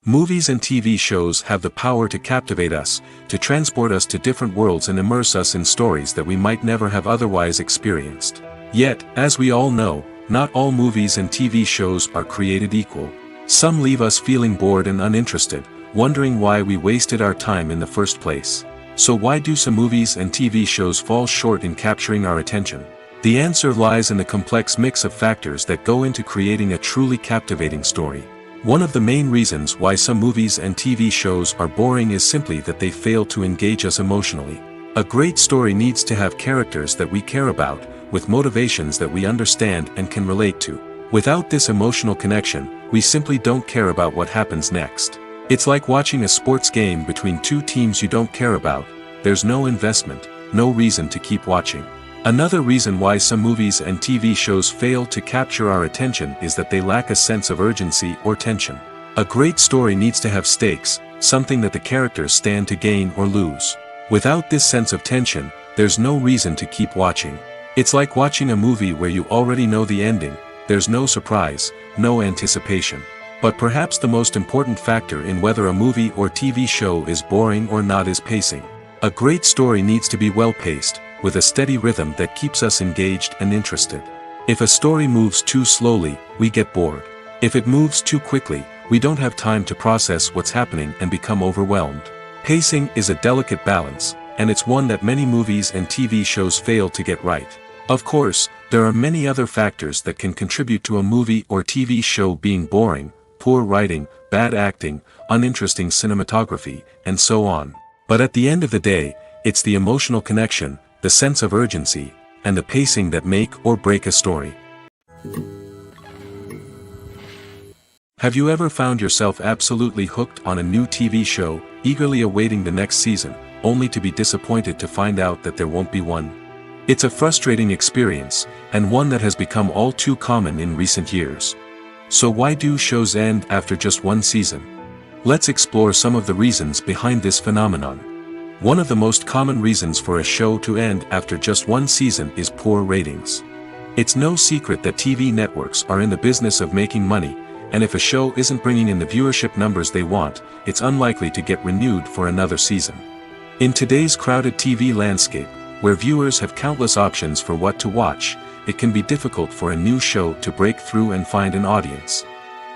Movies and TV shows have the power to captivate us, to transport us to different worlds and immerse us in stories that we might never have otherwise experienced. Yet, as we all know, not all movies and TV shows are created equal. Some leave us feeling bored and uninterested, wondering why we wasted our time in the first place. So why do some movies and TV shows fall short in capturing our attention? The answer lies in the complex mix of factors that go into creating a truly captivating story. One of the main reasons why some movies and TV shows are boring is simply that they fail to engage us emotionally. A great story needs to have characters that we care about, with motivations that we understand and can relate to. Without this emotional connection, we simply don't care about what happens next. It's like watching a sports game between two teams you don't care about. There's no investment, no reason to keep watching. Another reason why some movies and TV shows fail to capture our attention is that they lack a sense of urgency or tension. A great story needs to have stakes, something that the characters stand to gain or lose. Without this sense of tension, there's no reason to keep watching. It's like watching a movie where you already know the ending. There's no surprise, no anticipation. But perhaps the most important factor in whether a movie or TV show is boring or not is pacing. A great story needs to be well-paced, with a steady rhythm that keeps us engaged and interested. If a story moves too slowly, we get bored. If it moves too quickly, we don't have time to process what's happening and become overwhelmed. Pacing is a delicate balance, and it's one that many movies and TV shows fail to get right. Of course, there are many other factors that can contribute to a movie or TV show being boring: poor writing, bad acting, uninteresting cinematography, and so on. But at the end of the day, it's the emotional connection, the sense of urgency, and the pacing that make or break a story. Have you ever found yourself absolutely hooked on a new TV show, eagerly awaiting the next season, only to be disappointed to find out that there won't be one? It's a frustrating experience, and one that has become all too common in recent years. So why do shows end after just one season? Let's explore some of the reasons behind this phenomenon. One of the most common reasons for a show to end after just one season is poor ratings. It's no secret that TV networks are in the business of making money, and if a show isn't bringing in the viewership numbers they want, it's unlikely to get renewed for another season. In today's crowded TV landscape, where viewers have countless options for what to watch, it can be difficult for a new show to break through and find an audience.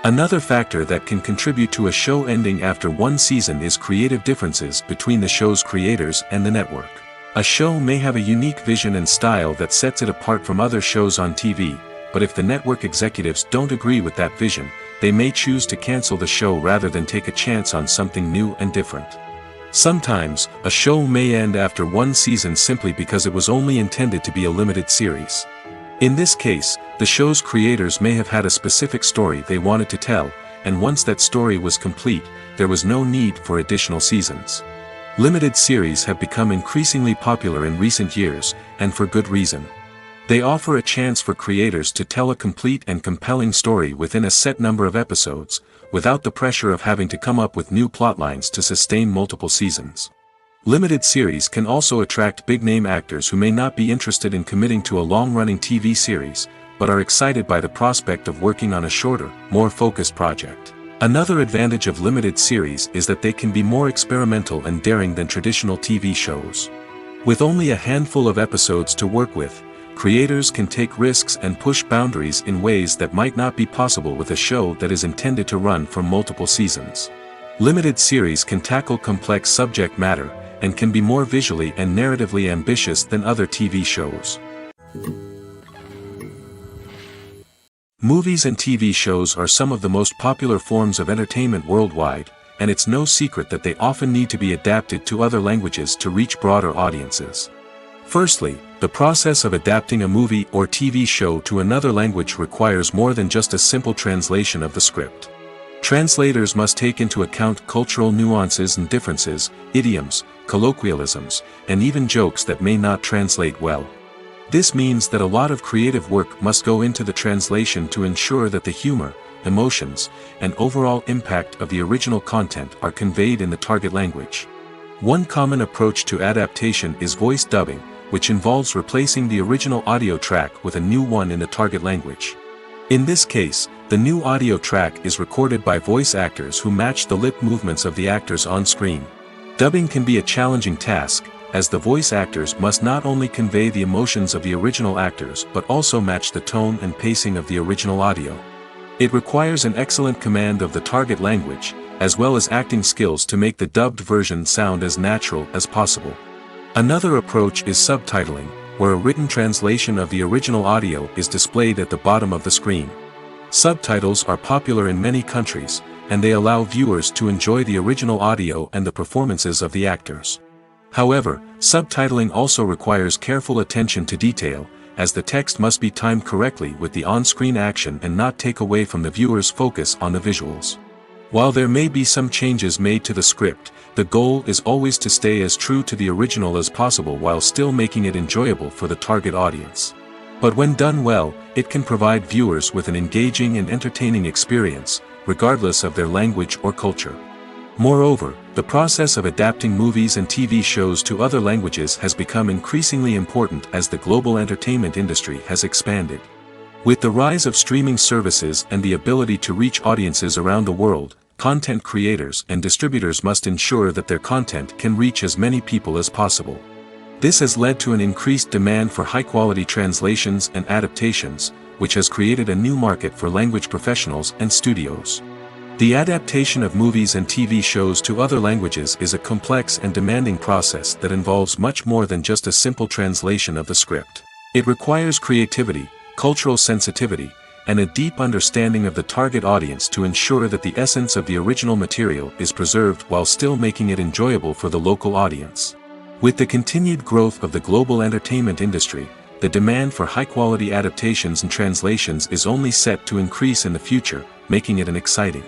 Another factor that can contribute to a show ending after one season is creative differences between the show's creators and the network. A show may have a unique vision and style that sets it apart from other shows on TV, but if the network executives don't agree with that vision, they may choose to cancel the show rather than take a chance on something new and different. Sometimes, a show may end after one season simply because it was only intended to be a limited series. In this case, the show's creators may have had a specific story they wanted to tell, and once that story was complete, there was no need for additional seasons. Limited series have become increasingly popular in recent years, and for good reason. They offer a chance for creators to tell a complete and compelling story within a set number of episodes, without the pressure of having to come up with new plotlines to sustain multiple seasons. Limited series can also attract big-name actors who may not be interested in committing to a long-running TV series, but are excited by the prospect of working on a shorter, more focused project. Another advantage of limited series is that they can be more experimental and daring than traditional TV shows. With only a handful of episodes to work with, creators can take risks and push boundaries in ways that might not be possible with a show that is intended to run for multiple seasons. Limited series can tackle complex subject matter, and can be more visually and narratively ambitious than other TV shows. Movies and TV shows are some of the most popular forms of entertainment worldwide, and it's no secret that they often need to be adapted to other languages to reach broader audiences. Firstly, the process of adapting a movie or TV show to another language requires more than just a simple translation of the script. Translators must take into account cultural nuances and differences, idioms, colloquialisms, and even jokes that may not translate well. This means that a lot of creative work must go into the translation to ensure that the humor, emotions, and overall impact of the original content are conveyed in the target language. One common approach to adaptation is voice dubbing, which involves replacing the original audio track with a new one in the target language. In this case, the new audio track is recorded by voice actors who match the lip movements of the actors on screen. Dubbing can be a challenging task, as the voice actors must not only convey the emotions of the original actors but also match the tone and pacing of the original audio. It requires an excellent command of the target language, as well as acting skills to make the dubbed version sound as natural as possible. Another approach is subtitling, where a written translation of the original audio is displayed at the bottom of the screen. Subtitles are popular in many countries, and they allow viewers to enjoy the original audio and the performances of the actors. However, subtitling also requires careful attention to detail, as the text must be timed correctly with the on-screen action and not take away from the viewer's focus on the visuals. While there may be some changes made to the script, the goal is always to stay as true to the original as possible while still making it enjoyable for the target audience. But when done well, it can provide viewers with an engaging and entertaining experience, regardless of their language or culture. Moreover, the process of adapting movies and TV shows to other languages has become increasingly important as the global entertainment industry has expanded. With the rise of streaming services and the ability to reach audiences around the world, content creators and distributors must ensure that their content can reach as many people as possible. This has led to an increased demand for high-quality translations and adaptations, which has created a new market for language professionals and studios. The adaptation of movies and TV shows to other languages is a complex and demanding process that involves much more than just a simple translation of the script. It requires creativity, cultural sensitivity, and a deep understanding of the target audience to ensure that the essence of the original material is preserved while still making it enjoyable for the local audience. With the continued growth of the global entertainment industry, the demand for high-quality adaptations and translations is only set to increase in the future, making it an exciting.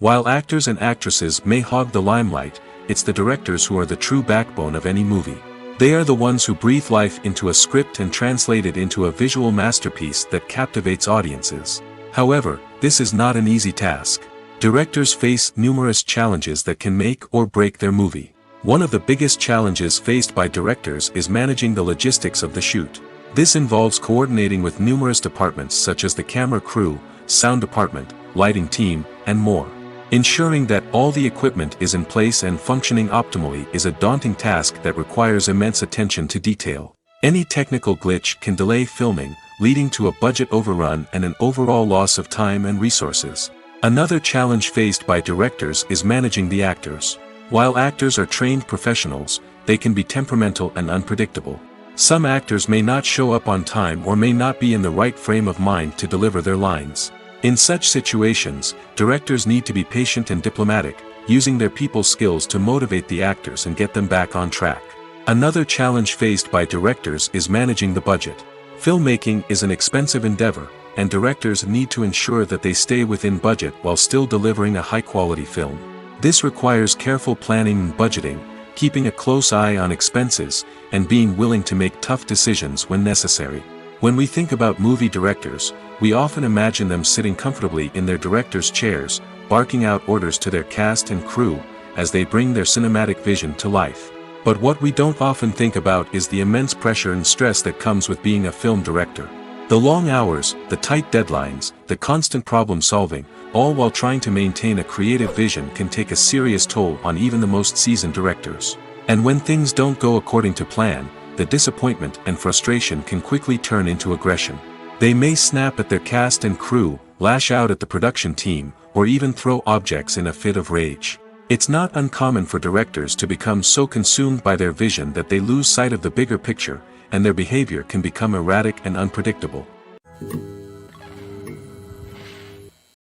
While actors and actresses may hog the limelight, it's the directors who are the true backbone of any movie. They are the ones who breathe life into a script and translate it into a visual masterpiece that captivates audiences. However, this is not an easy task. Directors face numerous challenges that can make or break their movie. One of the biggest challenges faced by directors is managing the logistics of the shoot. This involves coordinating with numerous departments such as the camera crew, sound department, lighting team, and more. Ensuring that all the equipment is in place and functioning optimally is a daunting task that requires immense attention to detail. Any technical glitch can delay filming, leading to a budget overrun and an overall loss of time and resources. Another challenge faced by directors is managing the actors. While actors are trained professionals, they can be temperamental and unpredictable. Some actors may not show up on time or may not be in the right frame of mind to deliver their lines. In such situations, directors need to be patient and diplomatic, using their people skills to motivate the actors and get them back on track. Another challenge faced by directors is managing the budget. Filmmaking is an expensive endeavor, and directors need to ensure that they stay within budget while still delivering a high-quality film. This requires careful planning and budgeting, keeping a close eye on expenses, and being willing to make tough decisions when necessary. When we think about movie directors, we often imagine them sitting comfortably in their director's chairs, barking out orders to their cast and crew, as they bring their cinematic vision to life. But what we don't often think about is the immense pressure and stress that comes with being a film director. The long hours, the tight deadlines, the constant problem solving, all while trying to maintain a creative vision can take a serious toll on even the most seasoned directors. And when things don't go according to plan, the disappointment and frustration can quickly turn into aggression. They may snap at their cast and crew, lash out at the production team, or even throw objects in a fit of rage. It's not uncommon for directors to become so consumed by their vision that they lose sight of the bigger picture, and their behavior can become erratic and unpredictable.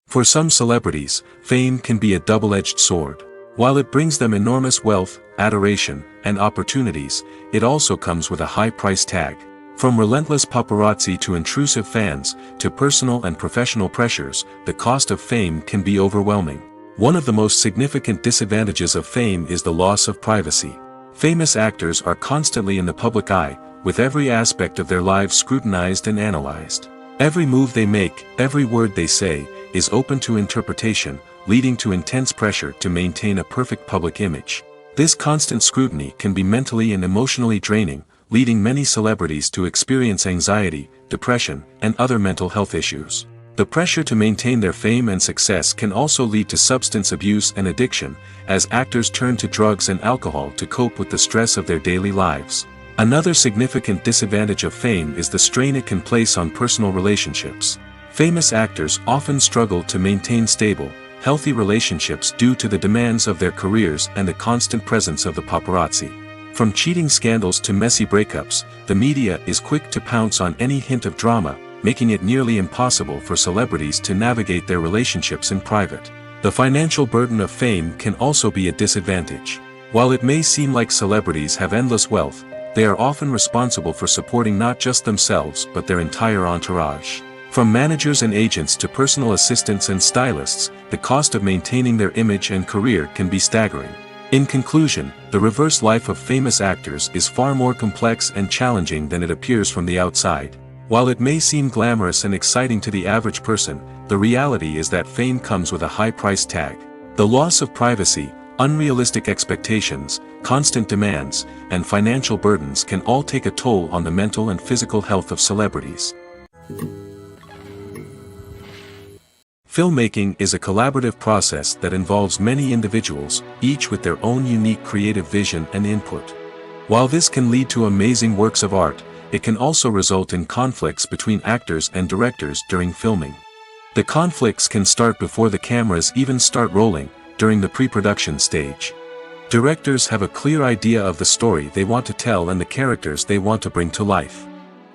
For some celebrities, fame can be a double-edged sword. While it brings them enormous wealth, adoration, and opportunities, it also comes with a high price tag. From relentless paparazzi to intrusive fans, to personal and professional pressures, the cost of fame can be overwhelming. One of the most significant disadvantages of fame is the loss of privacy. Famous actors are constantly in the public eye, with every aspect of their lives scrutinized and analyzed. Every move they make, every word they say, is open to interpretation, leading to intense pressure to maintain a perfect public image. This constant scrutiny can be mentally and emotionally draining, leading many celebrities to experience anxiety, depression, and other mental health issues. The pressure to maintain their fame and success can also lead to substance abuse and addiction, as actors turn to drugs and alcohol to cope with the stress of their daily lives. Another significant disadvantage of fame is the strain it can place on personal relationships. Famous actors often struggle to maintain stable, healthy relationships due to the demands of their careers and the constant presence of the paparazzi. From cheating scandals to messy breakups, the media is quick to pounce on any hint of drama, making it nearly impossible for celebrities to navigate their relationships in private. The financial burden of fame can also be a disadvantage. While it may seem like celebrities have endless wealth, they are often responsible for supporting not just themselves but their entire entourage. From managers and agents to personal assistants and stylists, the cost of maintaining their image and career can be staggering. In conclusion, the reverse life of famous actors is far more complex and challenging than it appears from the outside. While it may seem glamorous and exciting to the average person, the reality is that fame comes with a high price tag. The loss of privacy, unrealistic expectations, constant demands, and financial burdens can all take a toll on the mental and physical health of celebrities. Filmmaking is a collaborative process that involves many individuals, each with their own unique creative vision and input. While this can lead to amazing works of art, it can also result in conflicts between actors and directors during filming. The conflicts can start before the cameras even start rolling, during the pre-production stage. Directors have a clear idea of the story they want to tell and the characters they want to bring to life.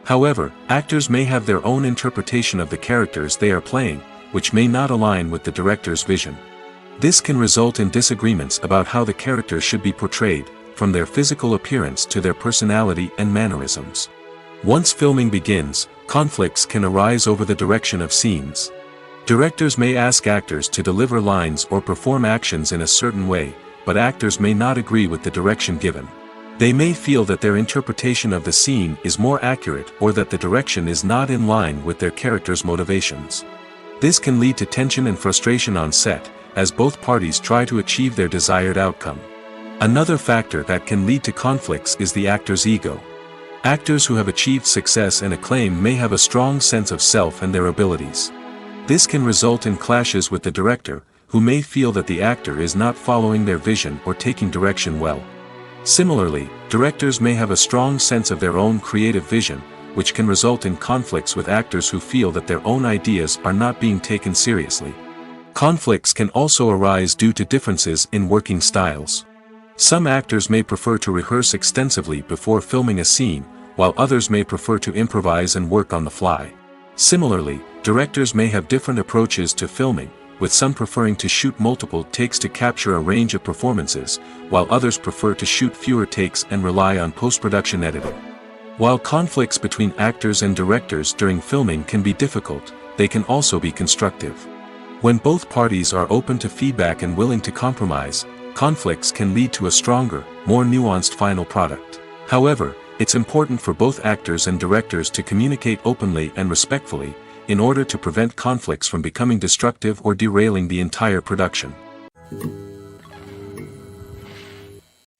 However, actors may have their own interpretation of the characters they are playing, which may not align with the director's vision. This can result in disagreements about how the characters should be portrayed, from their physical appearance to their personality and mannerisms. Once filming begins, conflicts can arise over the direction of scenes. Directors may ask actors to deliver lines or perform actions in a certain way, but actors may not agree with the direction given. They may feel that their interpretation of the scene is more accurate or that the direction is not in line with their character's motivations. This can lead to tension and frustration on set, as both parties try to achieve their desired outcome. Another factor that can lead to conflicts is the actor's ego. Actors who have achieved success and acclaim may have a strong sense of self and their abilities. This can result in clashes with the director, who may feel that the actor is not following their vision or taking direction well. Similarly, directors may have a strong sense of their own creative vision, which can result in conflicts with actors who feel that their own ideas are not being taken seriously. Conflicts can also arise due to differences in working styles. Some actors may prefer to rehearse extensively before filming a scene, while others may prefer to improvise and work on the fly. Similarly, directors may have different approaches to filming, with some preferring to shoot multiple takes to capture a range of performances, while others prefer to shoot fewer takes and rely on post-production editing. While conflicts between actors and directors during filming can be difficult, they can also be constructive. When both parties are open to feedback and willing to compromise, conflicts can lead to a stronger, more nuanced final product. However, it's important for both actors and directors to communicate openly and respectfully, in order to prevent conflicts from becoming destructive or derailing the entire production.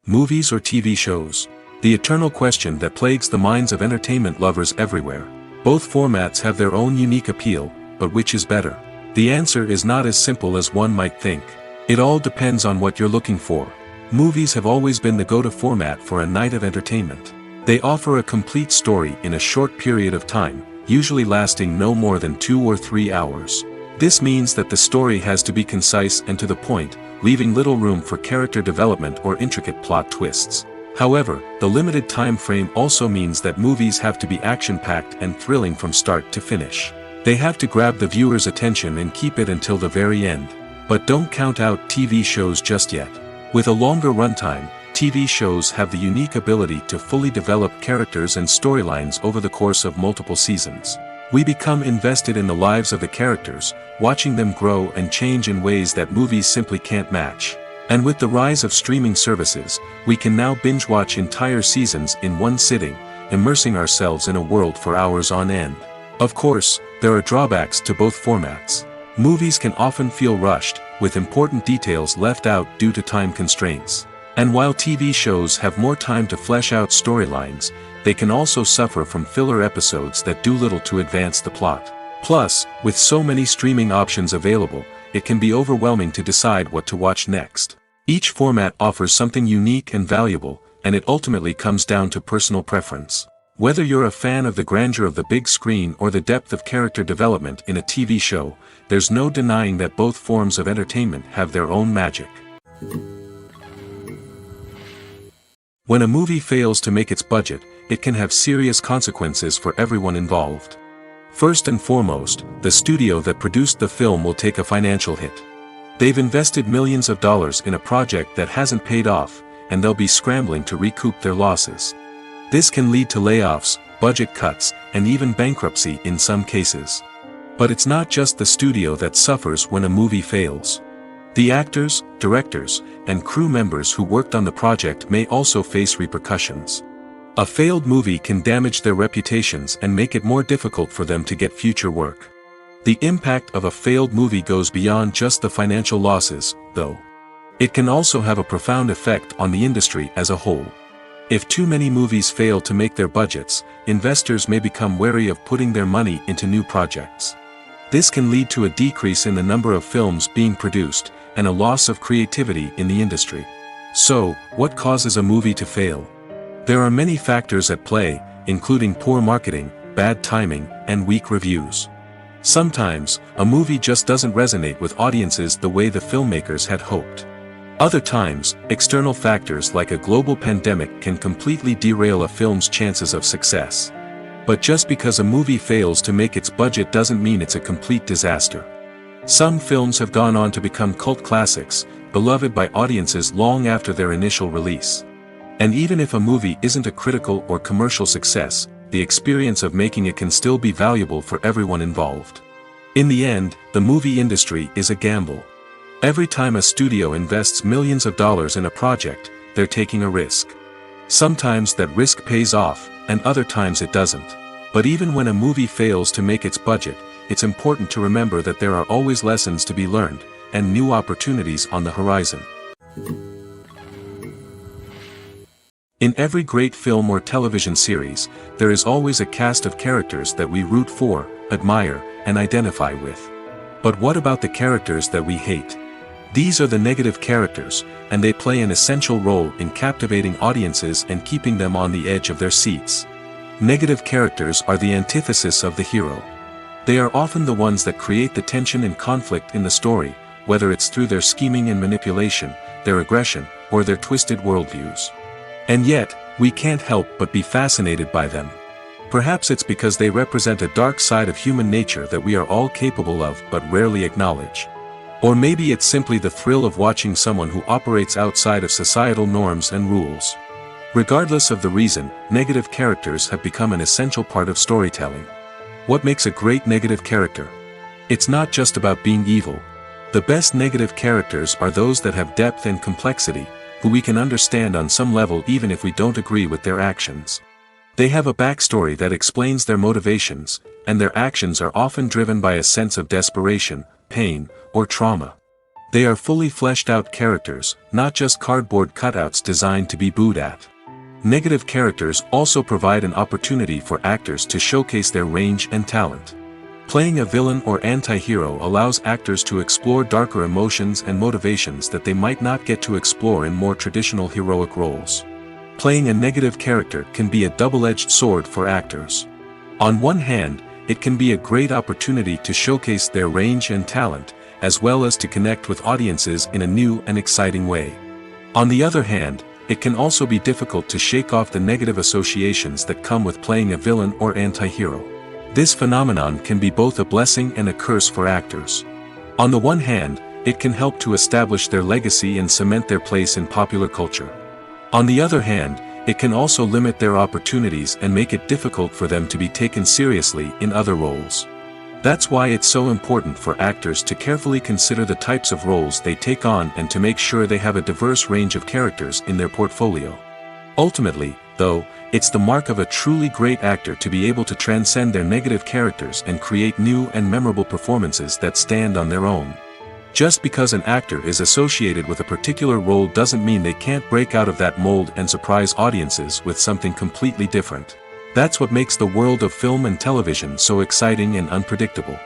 Movies or TV shows? The eternal question that plagues the minds of entertainment lovers everywhere. Both formats have their own unique appeal, but which is better? The answer is not as simple as one might think. It all depends on what you're looking for. Movies have always been the go-to format for a night of entertainment. They offer a complete story in a short period of time, usually lasting no more than 2 or 3 hours. This means that the story has to be concise and to the point, leaving little room for character development or intricate plot twists. However, the limited time frame also means that movies have to be action-packed and thrilling from start to finish. They have to grab the viewer's attention and keep it until the very end. But don't count out TV shows just yet. With a longer runtime, TV shows have the unique ability to fully develop characters and storylines over the course of multiple seasons. We become invested in the lives of the characters, watching them grow and change in ways that movies simply can't match. And with the rise of streaming services, we can now binge-watch entire seasons in one sitting, immersing ourselves in a world for hours on end. Of course, there are drawbacks to both formats. Movies can often feel rushed, with important details left out due to time constraints. And while TV shows have more time to flesh out storylines, they can also suffer from filler episodes that do little to advance the plot. Plus, with so many streaming options available, it can be overwhelming to decide what to watch next. Each format offers something unique and valuable, and it ultimately comes down to personal preference. Whether you're a fan of the grandeur of the big screen or the depth of character development in a TV show, there's no denying that both forms of entertainment have their own magic. When a movie fails to make its budget, it can have serious consequences for everyone involved. First and foremost, the studio that produced the film will take a financial hit. They've invested millions of dollars in a project that hasn't paid off, and they'll be scrambling to recoup their losses. This can lead to layoffs, budget cuts, and even bankruptcy in some cases. But it's not just the studio that suffers when a movie fails. The actors, directors, and crew members who worked on the project may also face repercussions. A failed movie can damage their reputations and make it more difficult for them to get future work. The impact of a failed movie goes beyond just the financial losses, though. It can also have a profound effect on the industry as a whole. If too many movies fail to make their budgets, investors may become wary of putting their money into new projects. This can lead to a decrease in the number of films being produced, and a loss of creativity in the industry. So, what causes a movie to fail? There are many factors at play, including poor marketing, bad timing, and weak reviews. Sometimes, a movie just doesn't resonate with audiences the way the filmmakers had hoped. Other times, external factors like a global pandemic can completely derail a film's chances of success. But just because a movie fails to make its budget doesn't mean it's a complete disaster. Some films have gone on to become cult classics, beloved by audiences long after their initial release. And even if a movie isn't a critical or commercial success, the experience of making it can still be valuable for everyone involved. In the end, the movie industry is a gamble. Every time a studio invests millions of dollars in a project, they're taking a risk. Sometimes that risk pays off, and other times it doesn't. But even when a movie fails to make its budget, it's important to remember that there are always lessons to be learned, and new opportunities on the horizon. In every great film or television series, there is always a cast of characters that we root for, admire, and identify with. But what about the characters that we hate? These are the negative characters, and they play an essential role in captivating audiences and keeping them on the edge of their seats. Negative characters are the antithesis of the hero. They are often the ones that create the tension and conflict in the story, whether it's through their scheming and manipulation, their aggression, or their twisted worldviews. And yet, we can't help but be fascinated by them. Perhaps it's because they represent a dark side of human nature that we are all capable of but rarely acknowledge. Or maybe it's simply the thrill of watching someone who operates outside of societal norms and rules. Regardless of the reason, negative characters have become an essential part of storytelling. What makes a great negative character? It's not just about being evil. The best negative characters are those that have depth and complexity, who we can understand on some level even if we don't agree with their actions. They have a backstory that explains their motivations, and their actions are often driven by a sense of desperation, pain, or trauma. They are fully fleshed out characters, not just cardboard cutouts designed to be booed at. Negative characters also provide an opportunity for actors to showcase their range and talent. Playing a villain or anti-hero allows actors to explore darker emotions and motivations that they might not get to explore in more traditional heroic roles. Playing a negative character can be a double-edged sword for actors. On one hand, it can be a great opportunity to showcase their range and talent, as well as to connect with audiences in a new and exciting way. On the other hand, it can also be difficult to shake off the negative associations that come with playing a villain or anti-hero. This phenomenon can be both a blessing and a curse for actors. On the one hand, it can help to establish their legacy and cement their place in popular culture. On the other hand, it can also limit their opportunities and make it difficult for them to be taken seriously in other roles. That's why it's so important for actors to carefully consider the types of roles they take on and to make sure they have a diverse range of characters in their portfolio. Ultimately, though, it's the mark of a truly great actor to be able to transcend their negative characters and create new and memorable performances that stand on their own. Just because an actor is associated with a particular role doesn't mean they can't break out of that mold and surprise audiences with something completely different. That's what makes the world of film and television so exciting and unpredictable.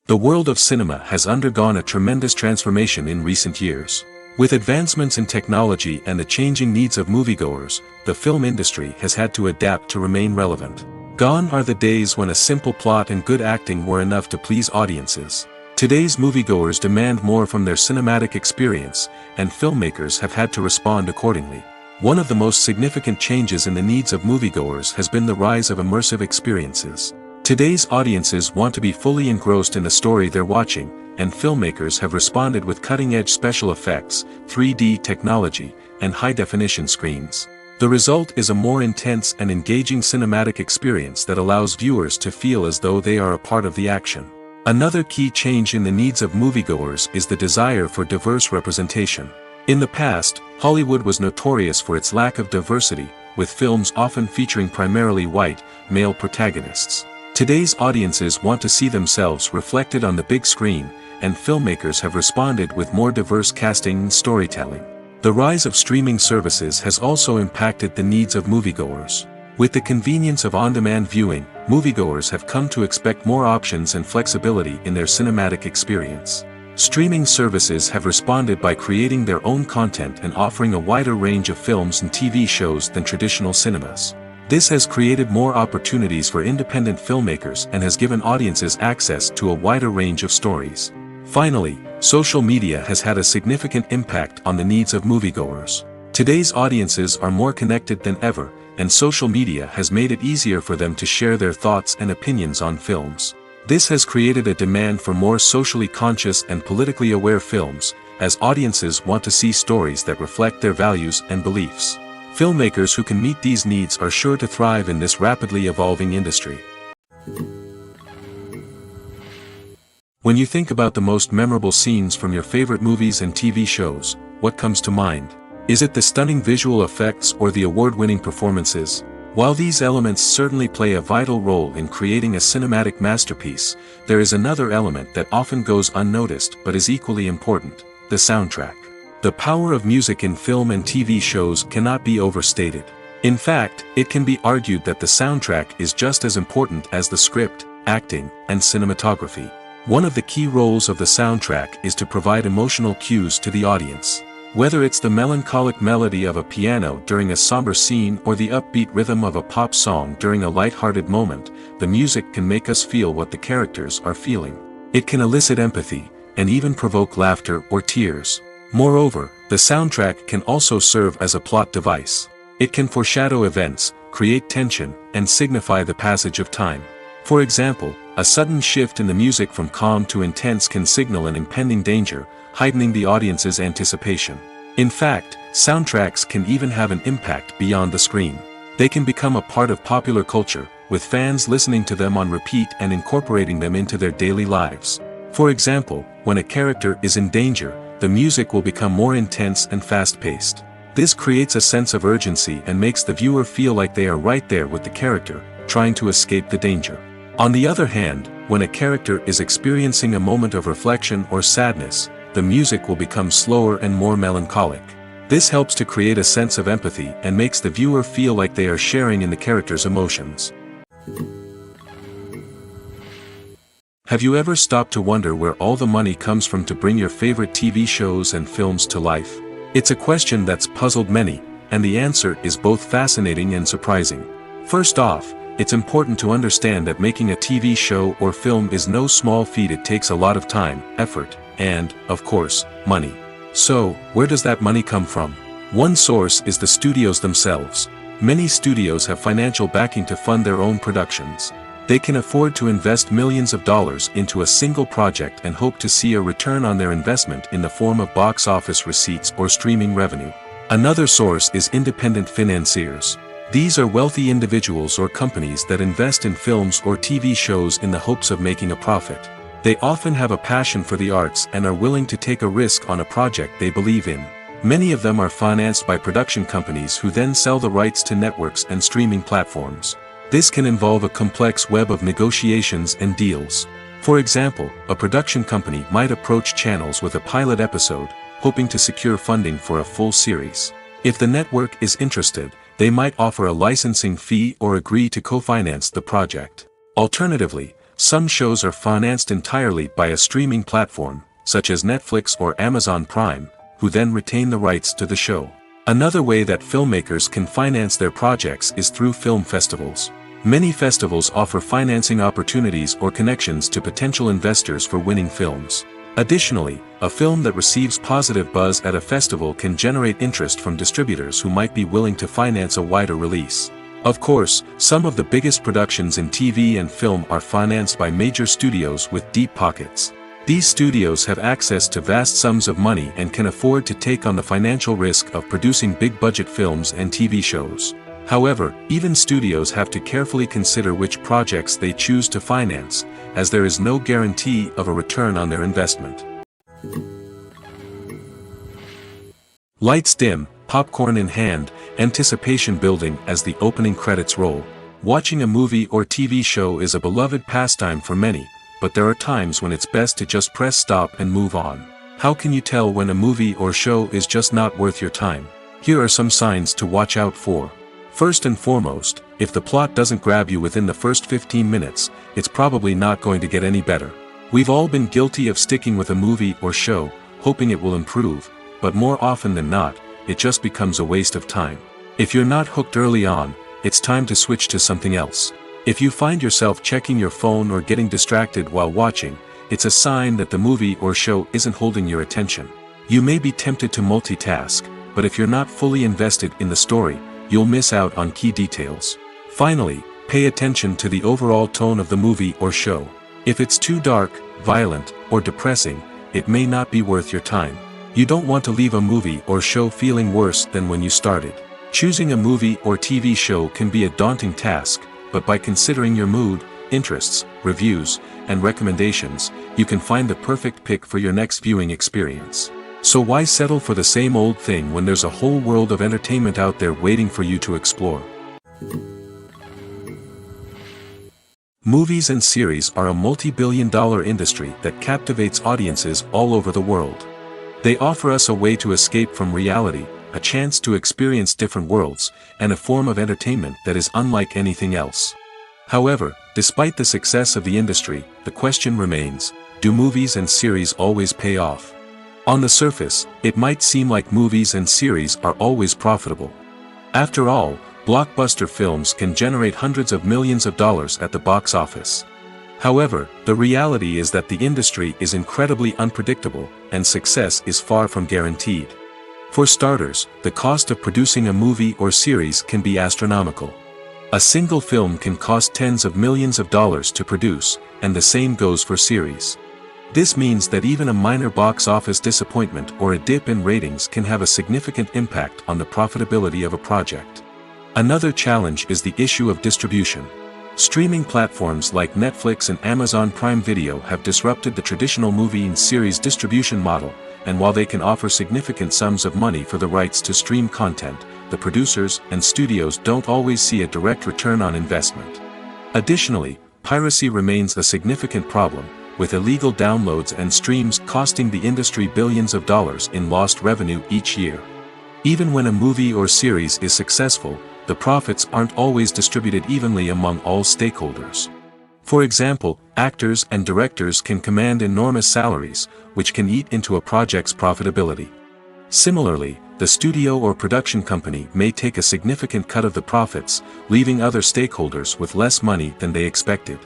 The world of cinema has undergone a tremendous transformation in recent years. With advancements in technology and the changing needs of moviegoers, the film industry has had to adapt to remain relevant. Gone are the days when a simple plot and good acting were enough to please audiences. Today's moviegoers demand more from their cinematic experience, and filmmakers have had to respond accordingly. One of the most significant changes in the needs of moviegoers has been the rise of immersive experiences. Today's audiences want to be fully engrossed in the story they're watching, and filmmakers have responded with cutting-edge special effects, 3D technology, and high-definition screens. The result is a more intense and engaging cinematic experience that allows viewers to feel as though they are a part of the action. Another key change in the needs of moviegoers is the desire for diverse representation. In the past, Hollywood was notorious for its lack of diversity, with films often featuring primarily white, male protagonists. Today's audiences want to see themselves reflected on the big screen, and filmmakers have responded with more diverse casting and storytelling. The rise of streaming services has also impacted the needs of moviegoers. With the convenience of on-demand viewing, moviegoers have come to expect more options and flexibility in their cinematic experience. Streaming services have responded by creating their own content and offering a wider range of films and TV shows than traditional cinemas. This has created more opportunities for independent filmmakers and has given audiences access to a wider range of stories. Finally, social media has had a significant impact on the needs of moviegoers. Today's audiences are more connected than ever, and social media has made it easier for them to share their thoughts and opinions on films. This has created a demand for more socially conscious and politically aware films, as audiences want to see stories that reflect their values and beliefs. Filmmakers who can meet these needs are sure to thrive in this rapidly evolving industry. When you think about the most memorable scenes from your favorite movies and TV shows, what comes to mind? Is it the stunning visual effects or the award-winning performances? While these elements certainly play a vital role in creating a cinematic masterpiece, there is another element that often goes unnoticed but is equally important: the soundtrack. The power of music in film and TV shows cannot be overstated. In fact, it can be argued that the soundtrack is just as important as the script, acting, and cinematography. One of the key roles of the soundtrack is to provide emotional cues to the audience. Whether it's the melancholic melody of a piano during a somber scene or the upbeat rhythm of a pop song during a light-hearted moment, the music can make us feel what the characters are feeling. It can elicit empathy, and even provoke laughter or tears. Moreover, the soundtrack can also serve as a plot device. It can foreshadow events, create tension, and signify the passage of time. For example, a sudden shift in the music from calm to intense can signal an impending danger, heightening the audience's anticipation. In fact, soundtracks can even have an impact beyond the screen. They can become a part of popular culture, with fans listening to them on repeat and incorporating them into their daily lives. For example, when a character is in danger, the music will become more intense and fast-paced. This creates a sense of urgency and makes the viewer feel like they are right there with the character, trying to escape the danger. On the other hand, when a character is experiencing a moment of reflection or sadness, the music will become slower and more melancholic. This helps to create a sense of empathy and makes the viewer feel like they are sharing in the character's emotions. Have you ever stopped to wonder where all the money comes from to bring your favorite TV shows and films to life? It's a question that's puzzled many, and the answer is both fascinating and surprising. First off, it's important to understand that making a TV show or film is no small feat. It takes a lot of time, effort, and, of course, money. So, where does that money come from? One source is the studios themselves. Many studios have financial backing to fund their own productions. They can afford to invest millions of dollars into a single project and hope to see a return on their investment in the form of box office receipts or streaming revenue. Another source is independent financiers. These are wealthy individuals or companies that invest in films or TV shows in the hopes of making a profit. They often have a passion for the arts and are willing to take a risk on a project they believe in. Many of them are financed by production companies who then sell the rights to networks and streaming platforms. This can involve a complex web of negotiations and deals. For example, a production company might approach channels with a pilot episode, hoping to secure funding for a full series. If the network is interested, they might offer a licensing fee or agree to co-finance the project. Alternatively, some shows are financed entirely by a streaming platform, such as Netflix or Amazon Prime, who then retain the rights to the show. Another way that filmmakers can finance their projects is through film festivals. Many festivals offer financing opportunities or connections to potential investors for winning films. Additionally, a film that receives positive buzz at a festival can generate interest from distributors who might be willing to finance a wider release. Of course, some of the biggest productions in TV and film are financed by major studios with deep pockets. These studios have access to vast sums of money and can afford to take on the financial risk of producing big-budget films and TV shows. However, even studios have to carefully consider which projects they choose to finance, as there is no guarantee of a return on their investment. Lights dim, popcorn in hand, anticipation building as the opening credits roll. Watching a movie or TV show is a beloved pastime for many, but there are times when it's best to just press stop and move on. How can you tell when a movie or show is just not worth your time? Here are some signs to watch out for. First and foremost, if the plot doesn't grab you within the first 15 minutes, it's probably not going to get any better. We've all been guilty of sticking with a movie or show, hoping it will improve, but more often than not, it just becomes a waste of time. If you're not hooked early on, it's time to switch to something else. If you find yourself checking your phone or getting distracted while watching, it's a sign that the movie or show isn't holding your attention. You may be tempted to multitask, but if you're not fully invested in the story, you'll miss out on key details. Finally, pay attention to the overall tone of the movie or show. If it's too dark, violent, or depressing, it may not be worth your time. You don't want to leave a movie or show feeling worse than when you started. Choosing a movie or TV show can be a daunting task, but by considering your mood, interests, reviews, and recommendations, you can find the perfect pick for your next viewing experience. So why settle for the same old thing when there's a whole world of entertainment out there waiting for you to explore? Movies and series are a multi-billion-dollar industry that captivates audiences all over the world. They offer us a way to escape from reality, a chance to experience different worlds, and a form of entertainment that is unlike anything else. However, despite the success of the industry, the question remains, do movies and series always pay off? On the surface, it might seem like movies and series are always profitable. After all, blockbuster films can generate hundreds of millions of dollars at the box office. However, the reality is that the industry is incredibly unpredictable, and success is far from guaranteed. For starters, the cost of producing a movie or series can be astronomical. A single film can cost tens of millions of dollars to produce, and the same goes for series. This means that even a minor box office disappointment or a dip in ratings can have a significant impact on the profitability of a project. Another challenge is the issue of distribution. Streaming platforms like Netflix and Amazon Prime Video have disrupted the traditional movie and series distribution model, and while they can offer significant sums of money for the rights to stream content, the producers and studios don't always see a direct return on investment. Additionally, piracy remains a significant problem, with illegal downloads and streams costing the industry billions of dollars in lost revenue each year. Even when a movie or series is successful, the profits aren't always distributed evenly among all stakeholders. For example, actors and directors can command enormous salaries, which can eat into a project's profitability. Similarly, the studio or production company may take a significant cut of the profits, leaving other stakeholders with less money than they expected.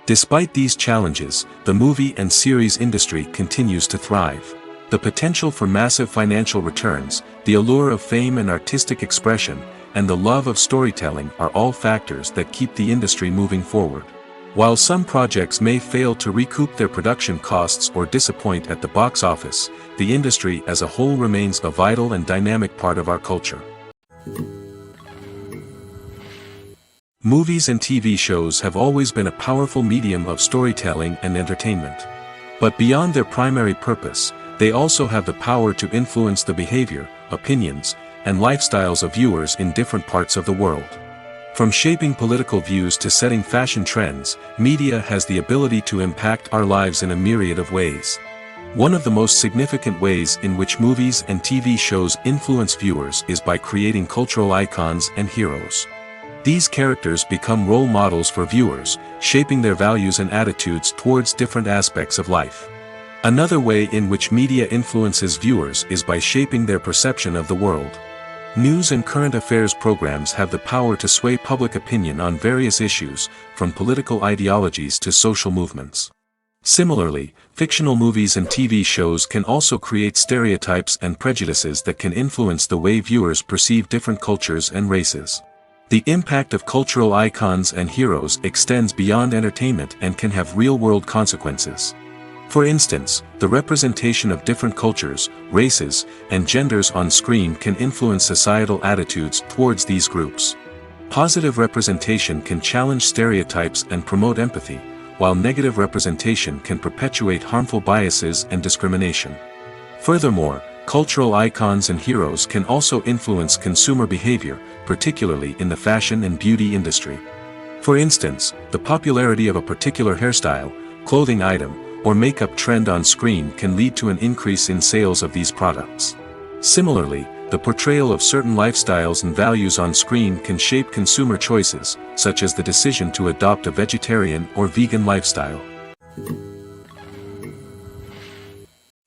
Despite these challenges, the movie and series industry continues to thrive. The potential for massive financial returns, the allure of fame and artistic expression, and the love of storytelling are all factors that keep the industry moving forward. While some projects may fail to recoup their production costs or disappoint at the box office, the industry as a whole remains a vital and dynamic part of our culture. Movies and TV shows have always been a powerful medium of storytelling and entertainment. But beyond their primary purpose, they also have the power to influence the behavior, opinions, and lifestyles of viewers in different parts of the world. From shaping political views to setting fashion trends, media has the ability to impact our lives in a myriad of ways. One of the most significant ways in which movies and TV shows influence viewers is by creating cultural icons and heroes. These characters become role models for viewers, shaping their values and attitudes towards different aspects of life. Another way in which media influences viewers is by shaping their perception of the world. News and current affairs programs have the power to sway public opinion on various issues, from political ideologies to social movements. Similarly, fictional movies and TV shows can also create stereotypes and prejudices that can influence the way viewers perceive different cultures and races. The impact of cultural icons and heroes extends beyond entertainment and can have real-world consequences. For instance, the representation of different cultures, races, and genders on screen can influence societal attitudes towards these groups. Positive representation can challenge stereotypes and promote empathy, while negative representation can perpetuate harmful biases and discrimination. Furthermore, cultural icons and heroes can also influence consumer behavior, particularly in the fashion and beauty industry. For instance, the popularity of a particular hairstyle, clothing item, or makeup trend on screen can lead to an increase in sales of these products. Similarly, the portrayal of certain lifestyles and values on screen can shape consumer choices, such as the decision to adopt a vegetarian or vegan lifestyle.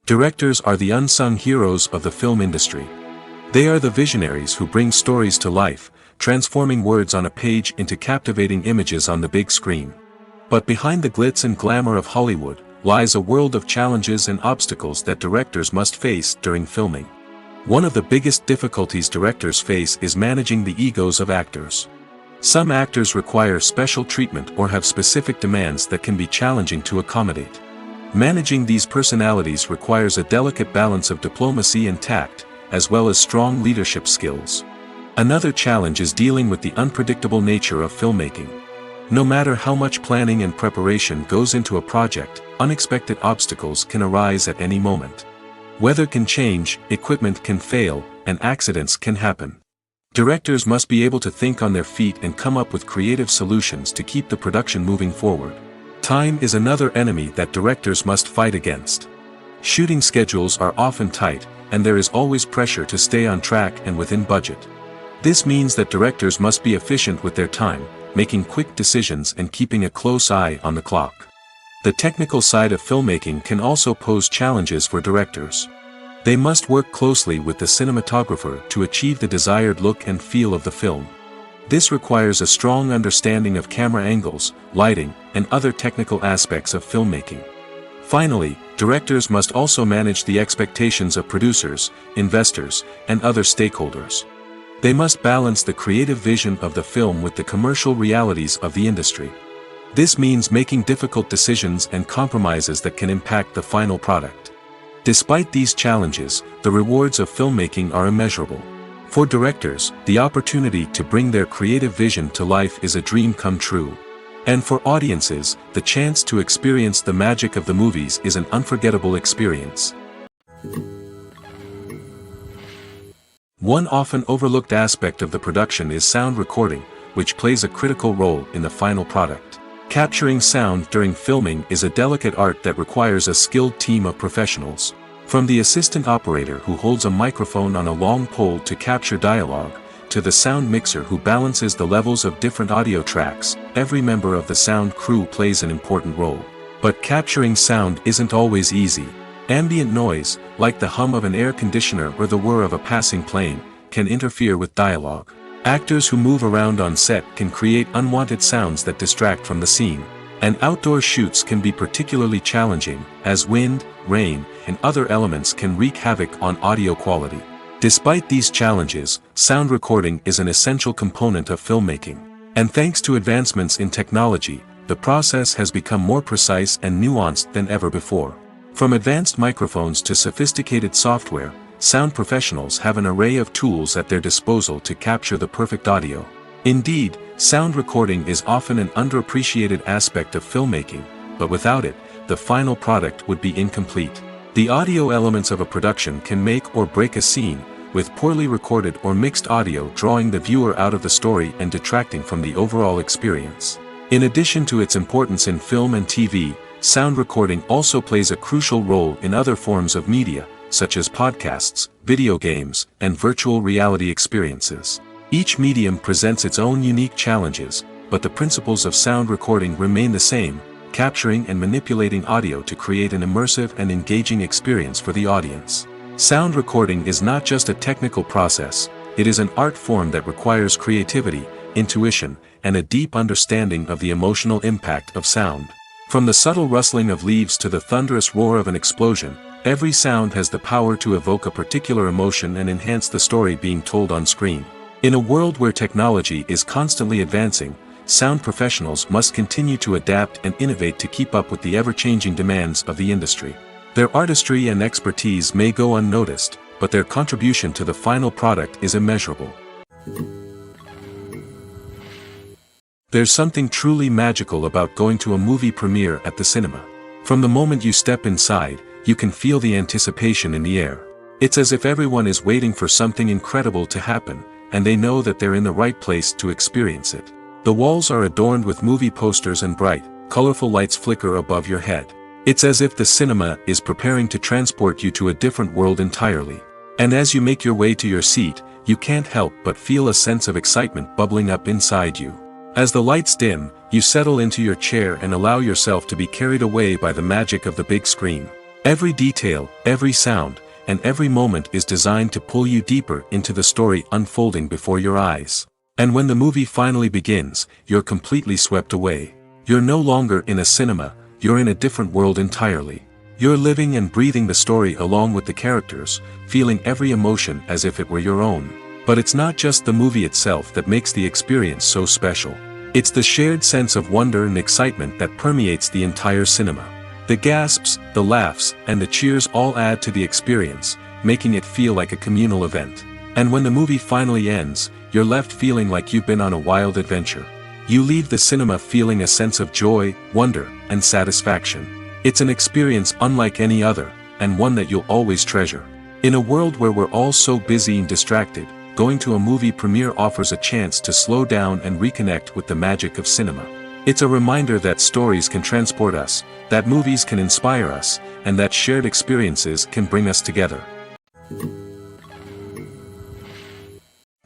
Directors are the unsung heroes of the film industry. They are the visionaries who bring stories to life, transforming words on a page into captivating images on the big screen. But behind the glitz and glamour of Hollywood lies a world of challenges and obstacles that directors must face during filming. One of the biggest difficulties directors face is managing the egos of actors. Some actors require special treatment or have specific demands that can be challenging to accommodate. Managing these personalities requires a delicate balance of diplomacy and tact, as well as strong leadership skills. Another challenge is dealing with the unpredictable nature of filmmaking. No matter how much planning and preparation goes into a project, unexpected obstacles can arise at any moment. Weather can change, equipment can fail, and accidents can happen. Directors must be able to think on their feet and come up with creative solutions to keep the production moving forward. Time is another enemy that directors must fight against. Shooting schedules are often tight, and there is always pressure to stay on track and within budget. This means that directors must be efficient with their time, making quick decisions and keeping a close eye on the clock. The technical side of filmmaking can also pose challenges for directors. They must work closely with the cinematographer to achieve the desired look and feel of the film. This requires a strong understanding of camera angles, lighting, and other technical aspects of filmmaking. Finally, directors must also manage the expectations of producers, investors, and other stakeholders. They must balance the creative vision of the film with the commercial realities of the industry. This means making difficult decisions and compromises that can impact the final product. Despite these challenges, the rewards of filmmaking are immeasurable. For directors, the opportunity to bring their creative vision to life is a dream come true. And for audiences, the chance to experience the magic of the movies is an unforgettable experience. One often overlooked aspect of the production is sound recording, which plays a critical role in the final product. Capturing sound during filming is a delicate art that requires a skilled team of professionals. From the assistant operator who holds a microphone on a long pole to capture dialogue, to the sound mixer who balances the levels of different audio tracks, every member of the sound crew plays an important role. But capturing sound isn't always easy. Ambient noise, like the hum of an air conditioner or the whir of a passing plane, can interfere with dialogue. Actors who move around on set can create unwanted sounds that distract from the scene. And outdoor shoots can be particularly challenging, as wind, rain, and other elements can wreak havoc on audio quality. Despite these challenges, sound recording is an essential component of filmmaking. And thanks to advancements in technology, the process has become more precise and nuanced than ever before. From advanced microphones to sophisticated software, sound professionals have an array of tools at their disposal to capture the perfect audio. Indeed, sound recording is often an underappreciated aspect of filmmaking, but without it, the final product would be incomplete. The audio elements of a production can make or break a scene, with poorly recorded or mixed audio drawing the viewer out of the story and detracting from the overall experience. In addition to its importance in film and TV, sound recording also plays a crucial role in other forms of media, such as podcasts, video games, and virtual reality experiences. Each medium presents its own unique challenges, but the principles of sound recording remain the same, capturing and manipulating audio to create an immersive and engaging experience for the audience. Sound recording is not just a technical process, it is an art form that requires creativity, intuition, and a deep understanding of the emotional impact of sound. From the subtle rustling of leaves to the thunderous roar of an explosion, every sound has the power to evoke a particular emotion and enhance the story being told on screen. In a world where technology is constantly advancing, sound professionals must continue to adapt and innovate to keep up with the ever-changing demands of the industry. Their artistry and expertise may go unnoticed, but their contribution to the final product is immeasurable. There's something truly magical about going to a movie premiere at the cinema. From the moment you step inside, you can feel the anticipation in the air. It's as if everyone is waiting for something incredible to happen, and they know that they're in the right place to experience it. The walls are adorned with movie posters and bright, colorful lights flicker above your head. It's as if the cinema is preparing to transport you to a different world entirely. And as you make your way to your seat, you can't help but feel a sense of excitement bubbling up inside you. As the lights dim, you settle into your chair and allow yourself to be carried away by the magic of the big screen. Every detail, every sound, and every moment is designed to pull you deeper into the story unfolding before your eyes. And when the movie finally begins, you're completely swept away. You're no longer in a cinema, you're in a different world entirely. You're living and breathing the story along with the characters, feeling every emotion as if it were your own. But it's not just the movie itself that makes the experience so special. It's the shared sense of wonder and excitement that permeates the entire cinema. The gasps, the laughs, and the cheers all add to the experience, making it feel like a communal event. And when the movie finally ends, you're left feeling like you've been on a wild adventure. You leave the cinema feeling a sense of joy, wonder, and satisfaction. It's an experience unlike any other, and one that you'll always treasure. In a world where we're all so busy and distracted, going to a movie premiere offers a chance to slow down and reconnect with the magic of cinema. It's a reminder that stories can transport us, that movies can inspire us, and that shared experiences can bring us together.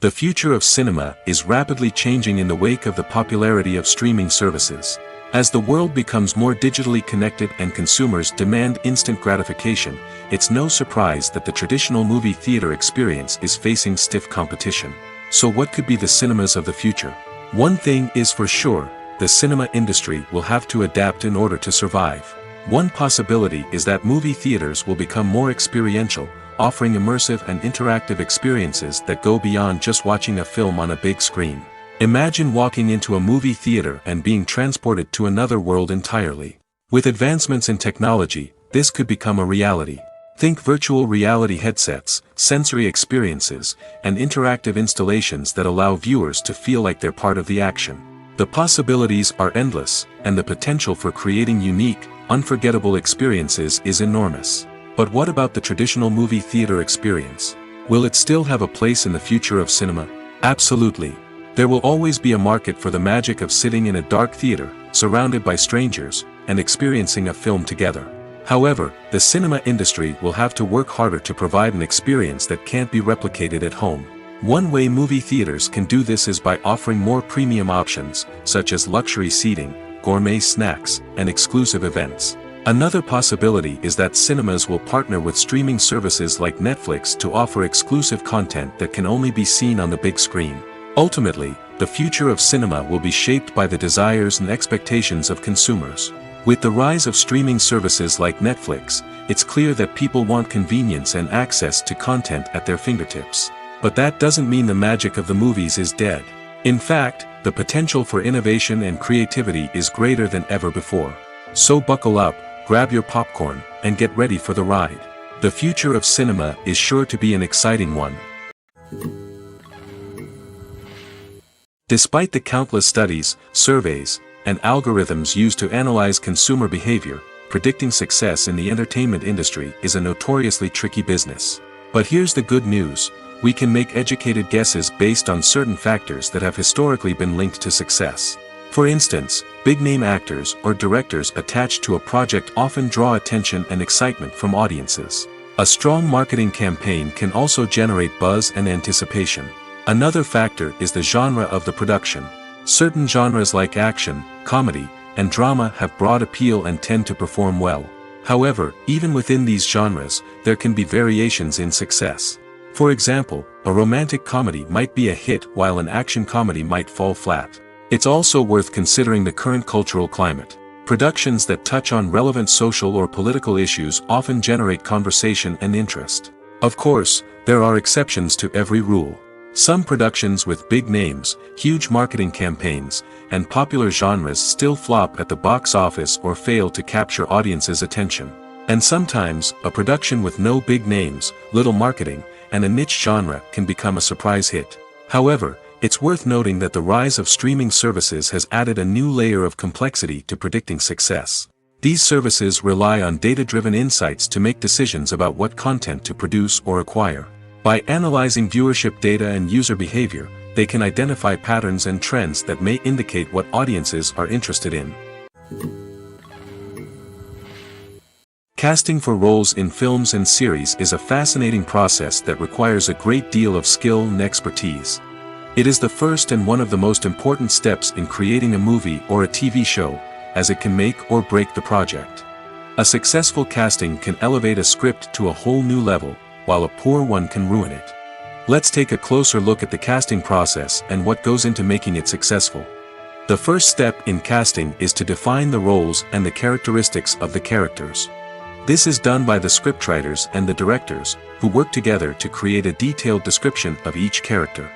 The future of cinema is rapidly changing in the wake of the popularity of streaming services. As the world becomes more digitally connected and consumers demand instant gratification, it's no surprise that the traditional movie theater experience is facing stiff competition. So what could be the cinemas of the future? One thing is for sure, the cinema industry will have to adapt in order to survive. One possibility is that movie theaters will become more experiential, offering immersive and interactive experiences that go beyond just watching a film on a big screen. Imagine walking into a movie theater and being transported to another world entirely. With advancements in technology, this could become a reality. Think virtual reality headsets, sensory experiences, and interactive installations that allow viewers to feel like they're part of the action. The possibilities are endless, and the potential for creating unique, unforgettable experiences is enormous. But what about the traditional movie theater experience? Will it still have a place in the future of cinema? Absolutely. There will always be a market for the magic of sitting in a dark theater, surrounded by strangers, and experiencing a film together. However, the cinema industry will have to work harder to provide an experience that can't be replicated at home. One way movie theaters can do this is by offering more premium options, such as luxury seating, gourmet snacks, and exclusive events. Another possibility is that cinemas will partner with streaming services like Netflix to offer exclusive content that can only be seen on the big screen. Ultimately, the future of cinema will be shaped by the desires and expectations of consumers. With the rise of streaming services like Netflix, it's clear that people want convenience and access to content at their fingertips. But that doesn't mean the magic of the movies is dead. In fact, the potential for innovation and creativity is greater than ever before. So buckle up, grab your popcorn, and get ready for the ride. The future of cinema is sure to be an exciting one. Despite the countless studies, surveys, and algorithms used to analyze consumer behavior, predicting success in the entertainment industry is a notoriously tricky business. But here's the good news: we can make educated guesses based on certain factors that have historically been linked to success. For instance, big-name actors or directors attached to a project often draw attention and excitement from audiences. A strong marketing campaign can also generate buzz and anticipation. Another factor is the genre of the production. Certain genres like action, comedy, and drama have broad appeal and tend to perform well. However, even within these genres, there can be variations in success. For example, a romantic comedy might be a hit while an action comedy might fall flat. It's also worth considering the current cultural climate. Productions that touch on relevant social or political issues often generate conversation and interest. Of course, there are exceptions to every rule. Some productions with big names, huge marketing campaigns, and popular genres still flop at the box office or fail to capture audiences' attention. And sometimes, a production with no big names, little marketing, and a niche genre can become a surprise hit. However, it's worth noting that the rise of streaming services has added a new layer of complexity to predicting success. These services rely on data-driven insights to make decisions about what content to produce or acquire. By analyzing viewership data and user behavior, they can identify patterns and trends that may indicate what audiences are interested in. Casting for roles in films and series is a fascinating process that requires a great deal of skill and expertise. It is the first and one of the most important steps in creating a movie or a TV show, as it can make or break the project. A successful casting can elevate a script to a whole new level, while a poor one can ruin it. Let's take a closer look at the casting process and what goes into making it successful. The first step in casting is to define the roles and the characteristics of the characters. This is done by the scriptwriters and the directors, who work together to create a detailed description of each character.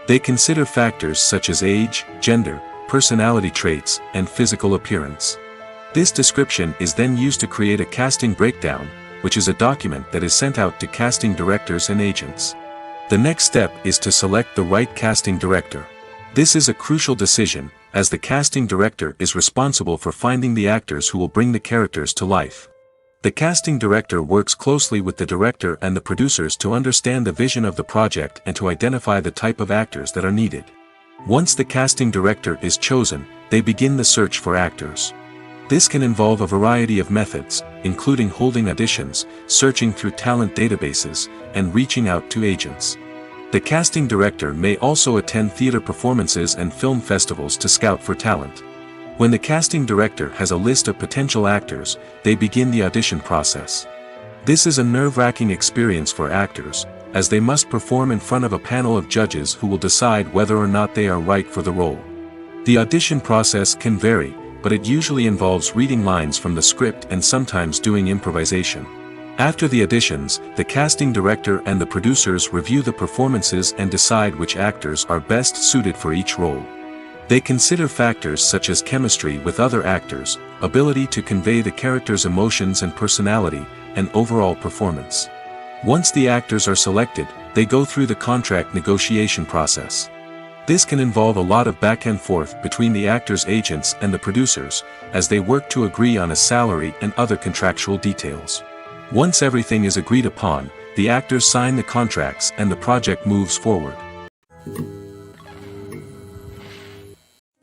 They consider factors such as age, gender, personality traits, and physical appearance. This description is then used to create a casting breakdown, which is a document that is sent out to casting directors and agents. The next step is to select the right casting director. This is a crucial decision, as the casting director is responsible for finding the actors who will bring the characters to life. The casting director works closely with the director and the producers to understand the vision of the project and to identify the type of actors that are needed. Once the casting director is chosen, they begin the search for actors. This can involve a variety of methods, including holding auditions, searching through talent databases, and reaching out to agents. The casting director may also attend theater performances and film festivals to scout for talent. When the casting director has a list of potential actors, they begin the audition process. This is a nerve-wracking experience for actors, as they must perform in front of a panel of judges who will decide whether or not they are right for the role. The audition process can vary, but it usually involves reading lines from the script and sometimes doing improvisation. After the auditions, the casting director and the producers review the performances and decide which actors are best suited for each role. They consider factors such as chemistry with other actors, ability to convey the character's emotions and personality, and overall performance. Once the actors are selected, they go through the contract negotiation process. This can involve a lot of back and forth between the actors' agents and the producers, as they work to agree on a salary and other contractual details. Once everything is agreed upon, the actors sign the contracts and the project moves forward.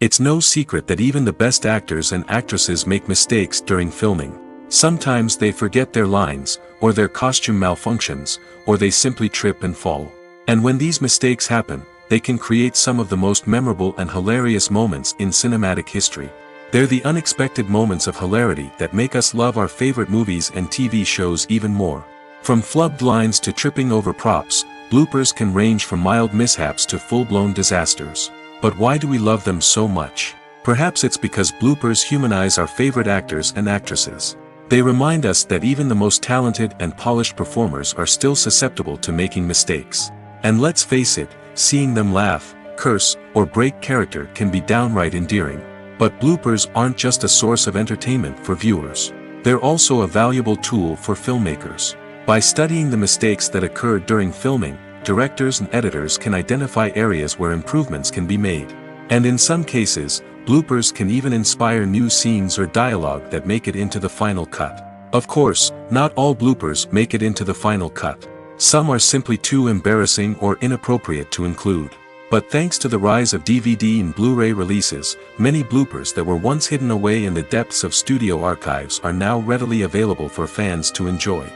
It's no secret that even the best actors and actresses make mistakes during filming. Sometimes they forget their lines, or their costume malfunctions, or they simply trip and fall. And when these mistakes happen, they can create some of the most memorable and hilarious moments in cinematic history. They're the unexpected moments of hilarity that make us love our favorite movies and TV shows even more. From flubbed lines to tripping over props, bloopers can range from mild mishaps to full-blown disasters. But why do we love them so much? Perhaps it's because bloopers humanize our favorite actors and actresses. They remind us that even the most talented and polished performers are still susceptible to making mistakes. And let's face it, seeing them laugh, curse, or break character can be downright endearing. But bloopers aren't just a source of entertainment for viewers. They're also a valuable tool for filmmakers. By studying the mistakes that occurred during filming, directors and editors can identify areas where improvements can be made. And in some cases, bloopers can even inspire new scenes or dialogue that make it into the final cut. Of course, not all bloopers make it into the final cut. Some are simply too embarrassing or inappropriate to include. But thanks to the rise of DVD and Blu-ray releases, many bloopers that were once hidden away in the depths of studio archives are now readily available for fans to enjoy.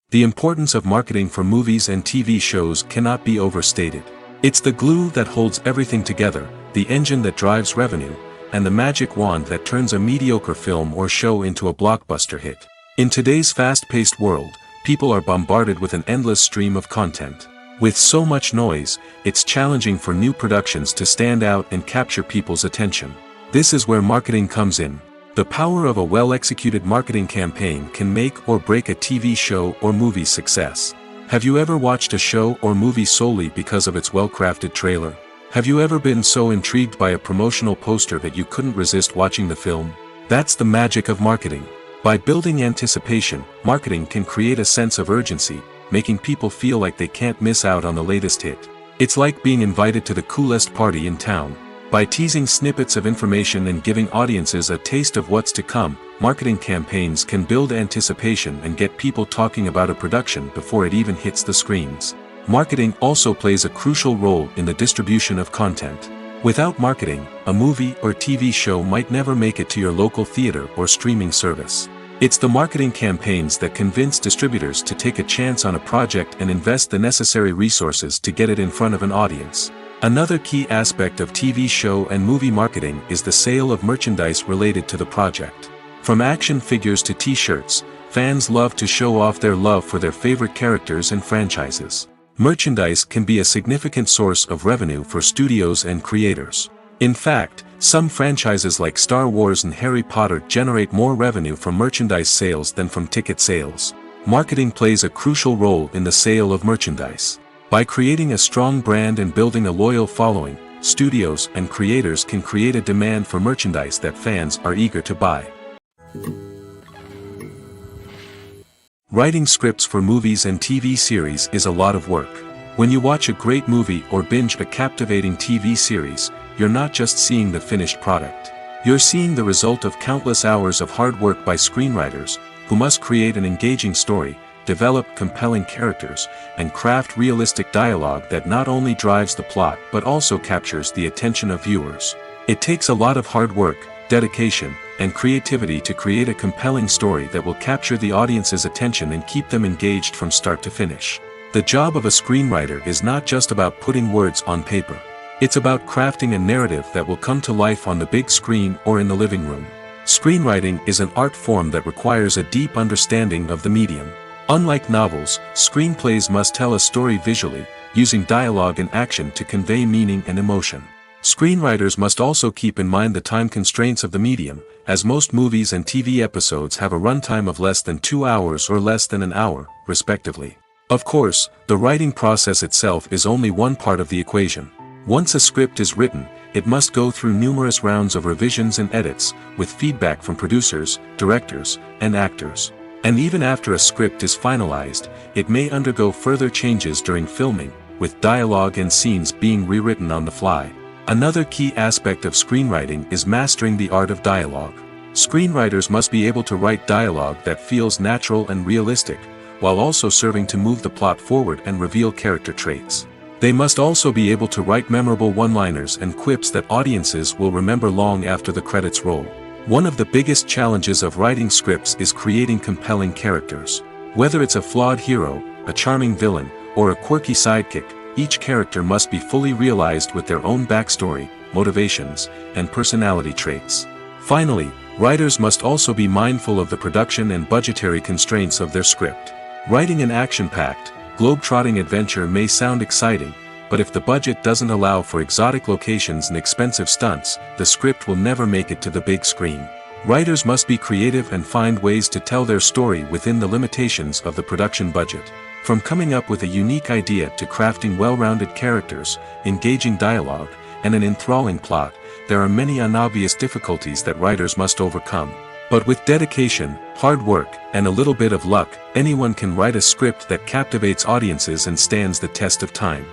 The importance of marketing for movies and TV shows cannot be overstated. It's the glue that holds everything together, the engine that drives revenue, and the magic wand that turns a mediocre film or show into a blockbuster hit. In today's fast-paced world, people are bombarded with an endless stream of content. With so much noise, it's challenging for new productions to stand out and capture people's attention. This is where marketing comes in. The power of a well-executed marketing campaign can make or break a TV show or movie's success. Have you ever watched a show or movie solely because of its well-crafted trailer? Have you ever been so intrigued by a promotional poster that you couldn't resist watching the film? That's the magic of marketing. By building anticipation, marketing can create a sense of urgency, making people feel like they can't miss out on the latest hit. It's like being invited to the coolest party in town. By teasing snippets of information and giving audiences a taste of what's to come, marketing campaigns can build anticipation and get people talking about a production before it even hits the screens. Marketing also plays a crucial role in the distribution of content. Without marketing, a movie or TV show might never make it to your local theater or streaming service. It's the marketing campaigns that convince distributors to take a chance on a project and invest the necessary resources to get it in front of an audience. Another key aspect of TV show and movie marketing is the sale of merchandise related to the project. From action figures to t-shirts, fans love to show off their love for their favorite characters and franchises. Merchandise can be a significant source of revenue for studios and creators. In fact, some franchises like Star Wars and Harry Potter generate more revenue from merchandise sales than from ticket sales. Marketing plays a crucial role in the sale of merchandise. By creating a strong brand and building a loyal following, studios and creators can create a demand for merchandise that fans are eager to buy. Writing scripts for movies and TV series is a lot of work. When you watch a great movie or binge a captivating TV series, you're not just seeing the finished product. You're seeing the result of countless hours of hard work by screenwriters, who must create an engaging story, develop compelling characters, and craft realistic dialogue that not only drives the plot but also captures the attention of viewers. It takes a lot of hard work, dedication, and creativity to create a compelling story that will capture the audience's attention and keep them engaged from start to finish. The job of a screenwriter is not just about putting words on paper. It's about crafting a narrative that will come to life on the big screen or in the living room. Screenwriting is an art form that requires a deep understanding of the medium. Unlike novels, screenplays must tell a story visually, using dialogue and action to convey meaning and emotion. Screenwriters must also keep in mind the time constraints of the medium, as most movies and TV episodes have a runtime of less than 2 hours or less than an hour, respectively. Of course, the writing process itself is only one part of the equation. Once a script is written, it must go through numerous rounds of revisions and edits, with feedback from producers, directors, and actors. And even after a script is finalized, it may undergo further changes during filming, with dialogue and scenes being rewritten on the fly. Another key aspect of screenwriting is mastering the art of dialogue. Screenwriters must be able to write dialogue that feels natural and realistic, while also serving to move the plot forward and reveal character traits. They must also be able to write memorable one-liners and quips that audiences will remember long after the credits roll. One of the biggest challenges of writing scripts is creating compelling characters. Whether it's a flawed hero, a charming villain, or a quirky sidekick, each character must be fully realized with their own backstory, motivations, and personality traits. Finally, writers must also be mindful of the production and budgetary constraints of their script. Writing an action-packed, globe-trotting adventure may sound exciting, but if the budget doesn't allow for exotic locations and expensive stunts, the script will never make it to the big screen. Writers must be creative and find ways to tell their story within the limitations of the production budget. From coming up with a unique idea to crafting well-rounded characters, engaging dialogue, and an enthralling plot, there are many unobvious difficulties that writers must overcome. But with dedication, hard work, and a little bit of luck, anyone can write a script that captivates audiences and stands the test of time.